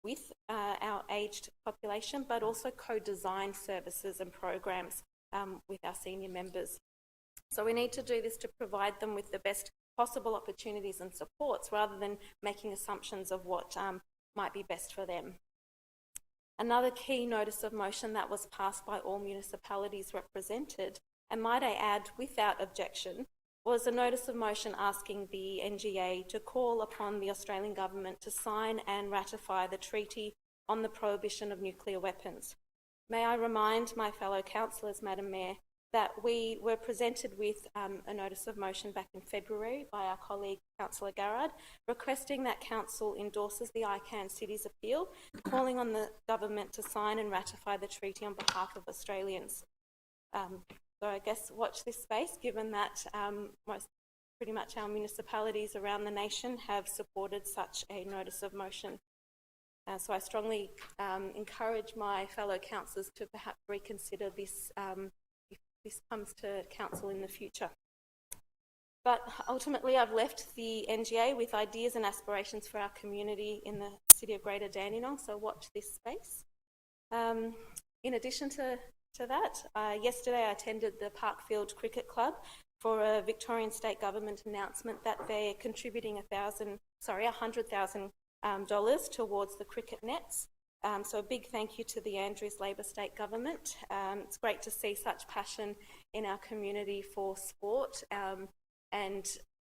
with our aged population, but also co-design services and programs with our senior members. So we need to do this to provide them with the best possible opportunities and supports rather than making assumptions of what might be best for them. Another key notice of motion that was passed by all municipalities represented, and might I add, without objection, was a notice of motion asking the NGA to call upon the Australian Government to sign and ratify the Treaty on the Prohibition of Nuclear Weapons. May I remind my fellow councillors, Madam Mayor, that we were presented with a notice of motion back in February by our colleague Councillor Garrard, requesting that Council endorses the ICANN Cities Appeal, calling on the government to sign and ratify the treaty on behalf of Australians. So I guess watch this space, given that pretty much our municipalities around the nation have supported such a notice of motion. So I strongly encourage my fellow councillors to perhaps reconsider this if this comes to council in the future. But ultimately, I've left the NGA with ideas and aspirations for our community in the city of Greater Dandenong, so watch this space. In addition to that, yesterday I attended the Parkfield Cricket Club for a Victorian State Government announcement that they're contributing $100,000 towards the cricket nets So a big thank you to the Andrews Labor State Government. It's great to see such passion in our community for sport, and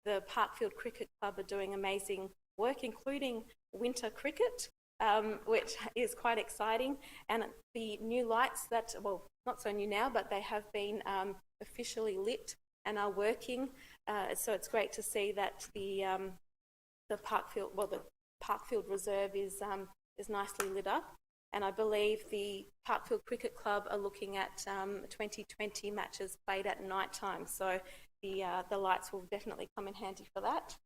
the Parkfield Cricket Club are doing amazing work, including winter cricket, which is quite exciting. And the new lights that, well, not so new now, but they have been officially lit and are working. So it's great to see that the Parkfield Reserve is nicely lit up. And I believe the Parkfield Cricket Club are looking at 2020 matches played at night time. So the lights will definitely come in handy for that.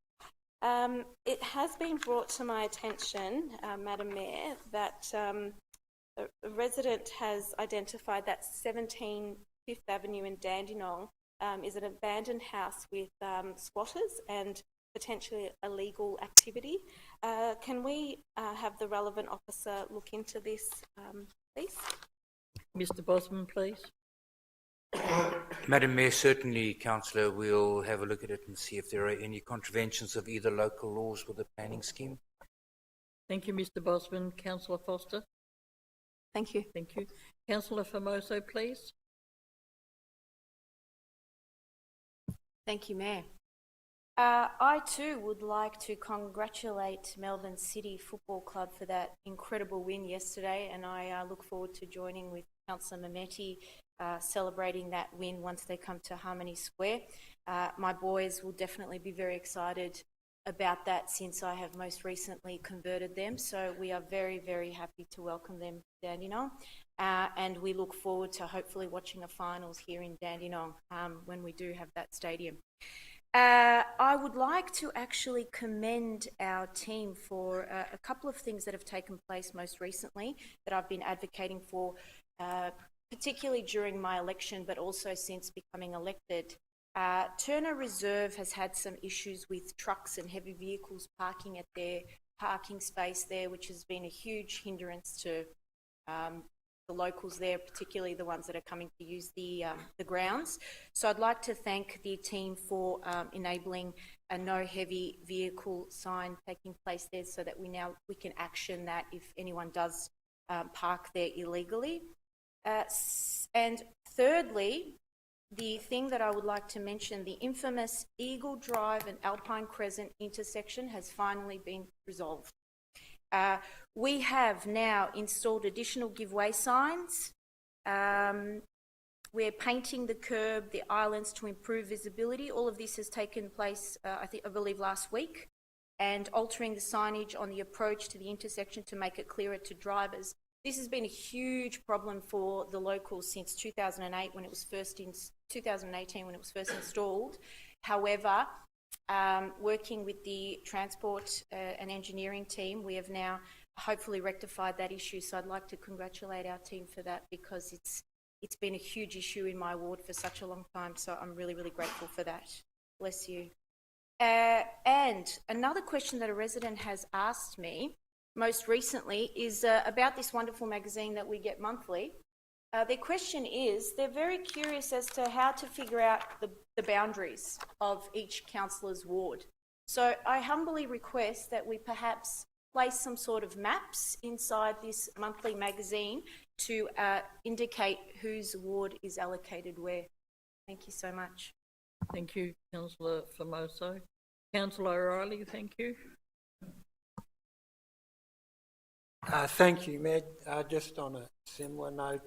It has been brought to my attention, Madam Mayor, that a resident has identified that 17 Fifth Avenue in Dandenong is an abandoned house with squatters and potentially illegal activity. Can we have the relevant officer look into this, please? Mr. Bosman, please. Madam Mayor, certainly, Councillor, we'll have a look at it and see if there are any contraventions of either local laws or the planning scheme. Thank you, Mr. Bosman. Councillor Foster. Thank you. Thank you. Councillor Formoso, please. Thank you, Mayor. I too would like to congratulate Melbourne City Football Club for that incredible win yesterday, and I look forward to joining with Councillor Mehmeti celebrating that win once they come to Harmony Square. My boys will definitely be very excited about that since I have most recently converted them, so we are very, very happy to welcome them to Dandenong, and we look forward to hopefully watching a finals here in Dandenong when we do have that stadium. I would like to actually commend our team for a couple of things that have taken place most recently that I've been advocating for, particularly during my election, but also since becoming elected. Turner Reserve has had some issues with trucks and heavy vehicles parking at their parking space there, which has been a huge hindrance to the locals there, particularly the ones that are coming to use the grounds. So I'd like to thank the team for enabling a no heavy vehicle sign taking place there, so that we can action that if anyone does park there illegally. And thirdly, the thing that I would like to mention, the infamous Eagle Drive and Alpine Crescent intersection has finally been resolved. We have now installed additional giveaway signs. We're painting the curb, the islands to improve visibility. All of this has taken place, I believe, last week, and altering the signage on the approach to the intersection to make it clearer to drivers. This has been a huge problem for the locals since 2008 when it was first 2018 when it was first installed. However, working with the transport and engineering team, we have now hopefully rectified that issue. So I'd like to congratulate our team for that, because it's been a huge issue in my ward for such a long time. So I'm really, really grateful for that. Bless you. And another question that a resident has asked me most recently is about this wonderful magazine that we get monthly. Their question is, they're very curious as to how to figure out the boundaries of each councillor's ward. So I humbly request that we perhaps place some sort of maps inside this monthly magazine to indicate whose ward is allocated where. Thank you so much. Thank you, Councillor Formoso. Councillor O'Reilly, thank you. Thank you, Matt. Just on a similar note,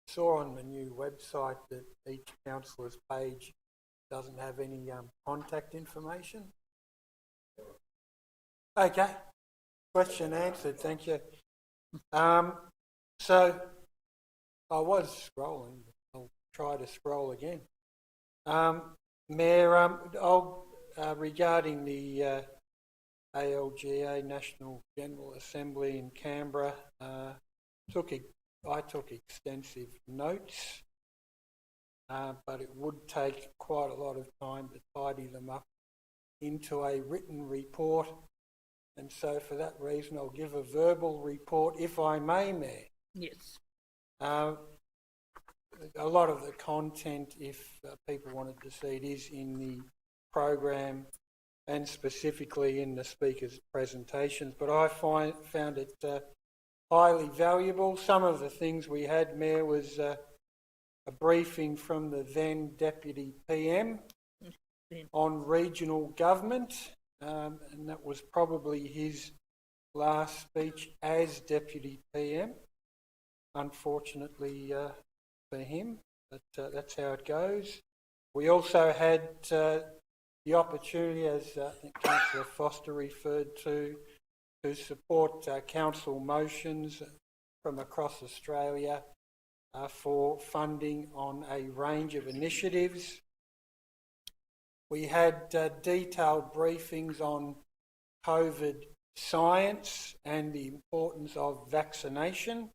saw on the new website that each councillor's page doesn't have any contact information. Okay, question answered, thank you. So I was scrolling, I'll try to scroll again. Mayor, regarding the ALGA National General Assembly in Canberra, I took extensive notes, but it would take quite a lot of time to tidy them up into a written report, and so for that reason I'll give a verbal report, if I may, Mayor. Yes. A lot of the content, if people wanted to see it, is in the program and specifically in the speaker's presentations, but I found it highly valuable. Some of the things we had, Mayor, was a briefing from the then Deputy PM on regional government, and that was probably his last speech as Deputy PM, unfortunately for him, but that's how it goes. We also had the opportunity, as I think Councillor Foster referred to support council motions from across Australia for funding on a range of initiatives. We had detailed briefings on COVID science and the importance of vaccination.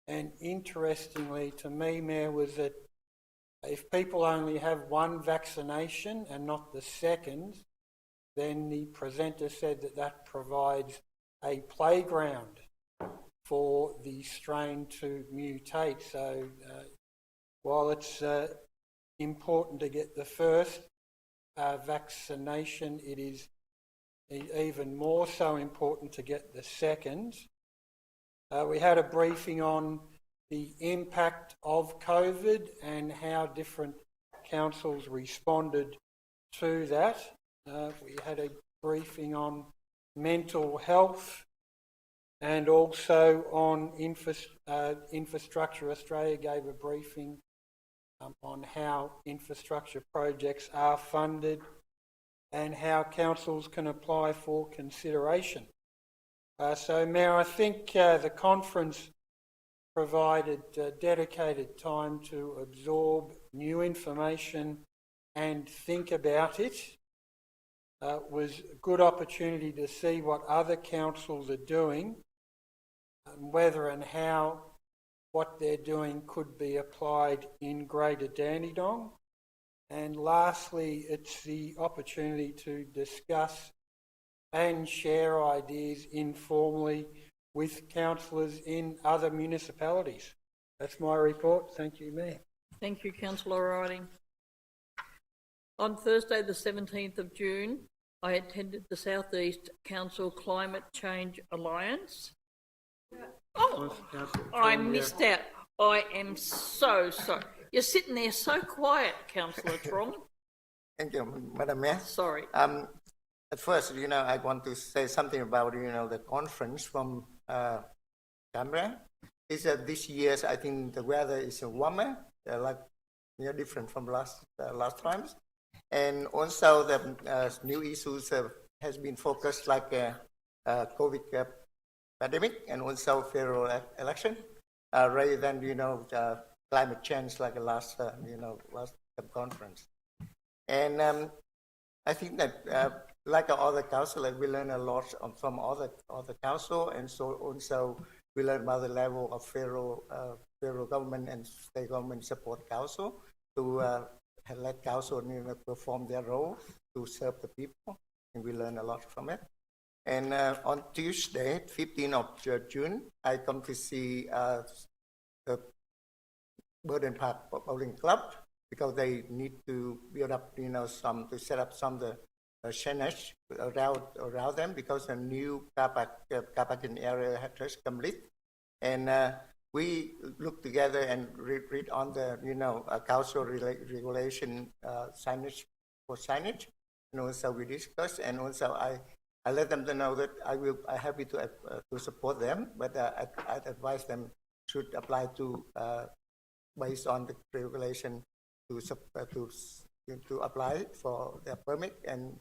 And interestingly to me, Mayor, was that if people only have one vaccination and not the second, then the presenter said that that provides a playground for the strain to mutate. So while it's important to get the first vaccination, it is even more so important to get the second. We had a briefing on the impact of COVID and how different councils responded to that. We had a briefing on mental health and also on Infrastructure Australia gave a briefing on how infrastructure projects are funded and how councils can apply for consideration. So, Mayor, I think the conference provided dedicated time to absorb new information and think about it. Was a good opportunity to see what other councils are doing, whether and how what they're doing could be applied in Greater Dandenong. And lastly, it's the opportunity to discuss and share ideas informally with councillors in other municipalities. That's my report. Thank you, Mayor. Thank you, Councillor Riding. On Thursday, the 17th of June, I attended the South East Council Climate Change Alliance. Oh, I missed out. I am so sorry. You're sitting there so quiet, Councillor Trong. Thank you, Madam Mayor. Sorry. At first, I want to say something about, the conference from Canberra. Is that this year, I think the weather is warmer, different from last times. And also the new issues has been focused like COVID pandemic and also federal election, rather than, climate change like the last conference. And I think that like other council, we learn a lot from other council, and so also we learn about the level of federal government and state government support council to let council perform their role to serve the people, and we learn a lot from it. And on Tuesday, 15th of June, I come to see the Burden Park Bowling Club because they need to build up, to set up some of the signage around them because a new car parking area has just complete. And we look together and read on the, council regulation signage for signage. And also we discuss, and also I let them know that I'm happy to support them, but I advise them should apply to based on the regulation to apply for their permit, and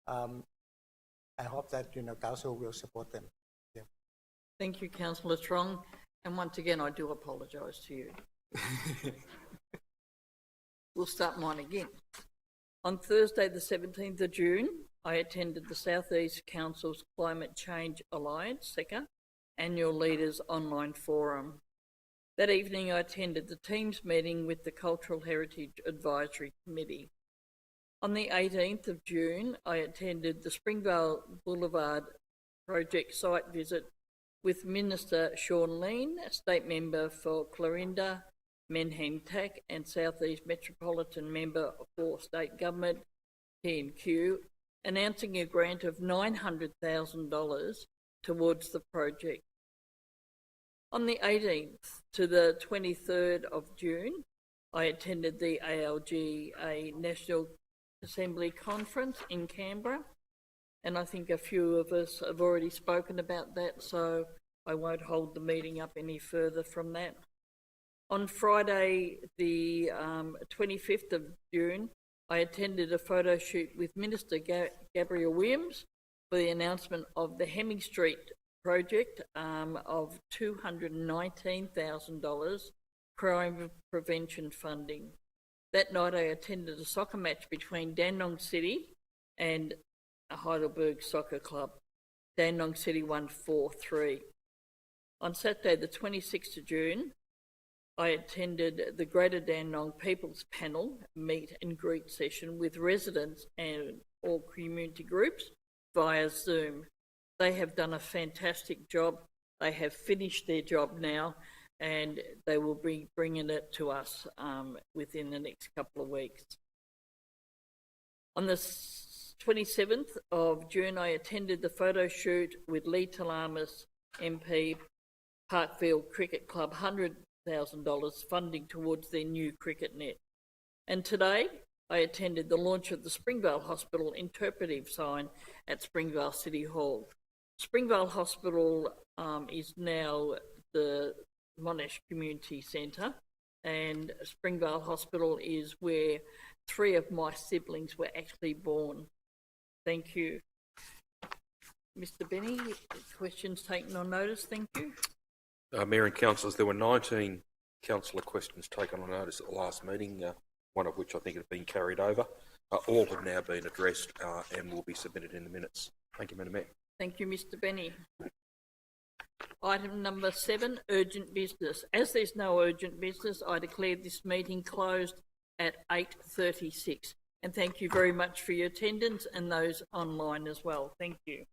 I hope that council will support them. Yeah. Thank you, Councillor Strong, and once again I do apologise to you. We'll start mine again. On Thursday the 17th of June, I attended the South East Council's Climate Change Alliance, SECA, Annual Leaders Online Forum. That evening I attended the Teams meeting with the Cultural Heritage Advisory Committee. On the 18th of June, I attended the Springvale Boulevard project site visit with Minister Sean Lean, State Member for Clarinda, Menham Tak, and South East Metropolitan Member for State Government, TNQ, announcing a grant of $900,000 towards the project. On the 18th to the 23rd of June, I attended the ALGA National Assembly Conference in Canberra, and I think a few of us have already spoken about that, so I won't hold the meeting up any further from that. On Friday, the 25th of June, I attended a photo shoot with Minister Gabrielle Williams for the announcement of the Hemming Street project of $219,000 crime prevention funding. That night I attended a soccer match between Dandenong City and Heidelberg Soccer Club. Dandenong City won 4-3. On Saturday the 26th of June, I attended the Greater Dandenong People's Panel meet and greet session with residents and all community groups via Zoom. They have done a fantastic job. They have finished their job now, and they will be bringing it to us within the next couple of weeks. On the 27th of June, I attended the photo shoot with Lee Talamas MP, Parkfield Cricket Club, $100,000 funding towards their new cricket net. And today, I attended the launch of the Springvale Hospital interpretive sign at Springvale City Hall. Springvale Hospital is now the Monash Community Centre, and Springvale Hospital is where 3 of my siblings were actually born. Thank you. Mr. Benny, questions taken on notice, thank you. Mayor and councillors, there were 19 councillor questions taken on notice at the last meeting, one of which I think has been carried over. All have now been addressed and will be submitted in the minutes. Thank you, Madam Mayor. Thank you, Mr. Benny. Item number 7, urgent business. As there's no urgent business, I declare this meeting closed at 8:36. And thank you very much for your attendance and those online as well. Thank you.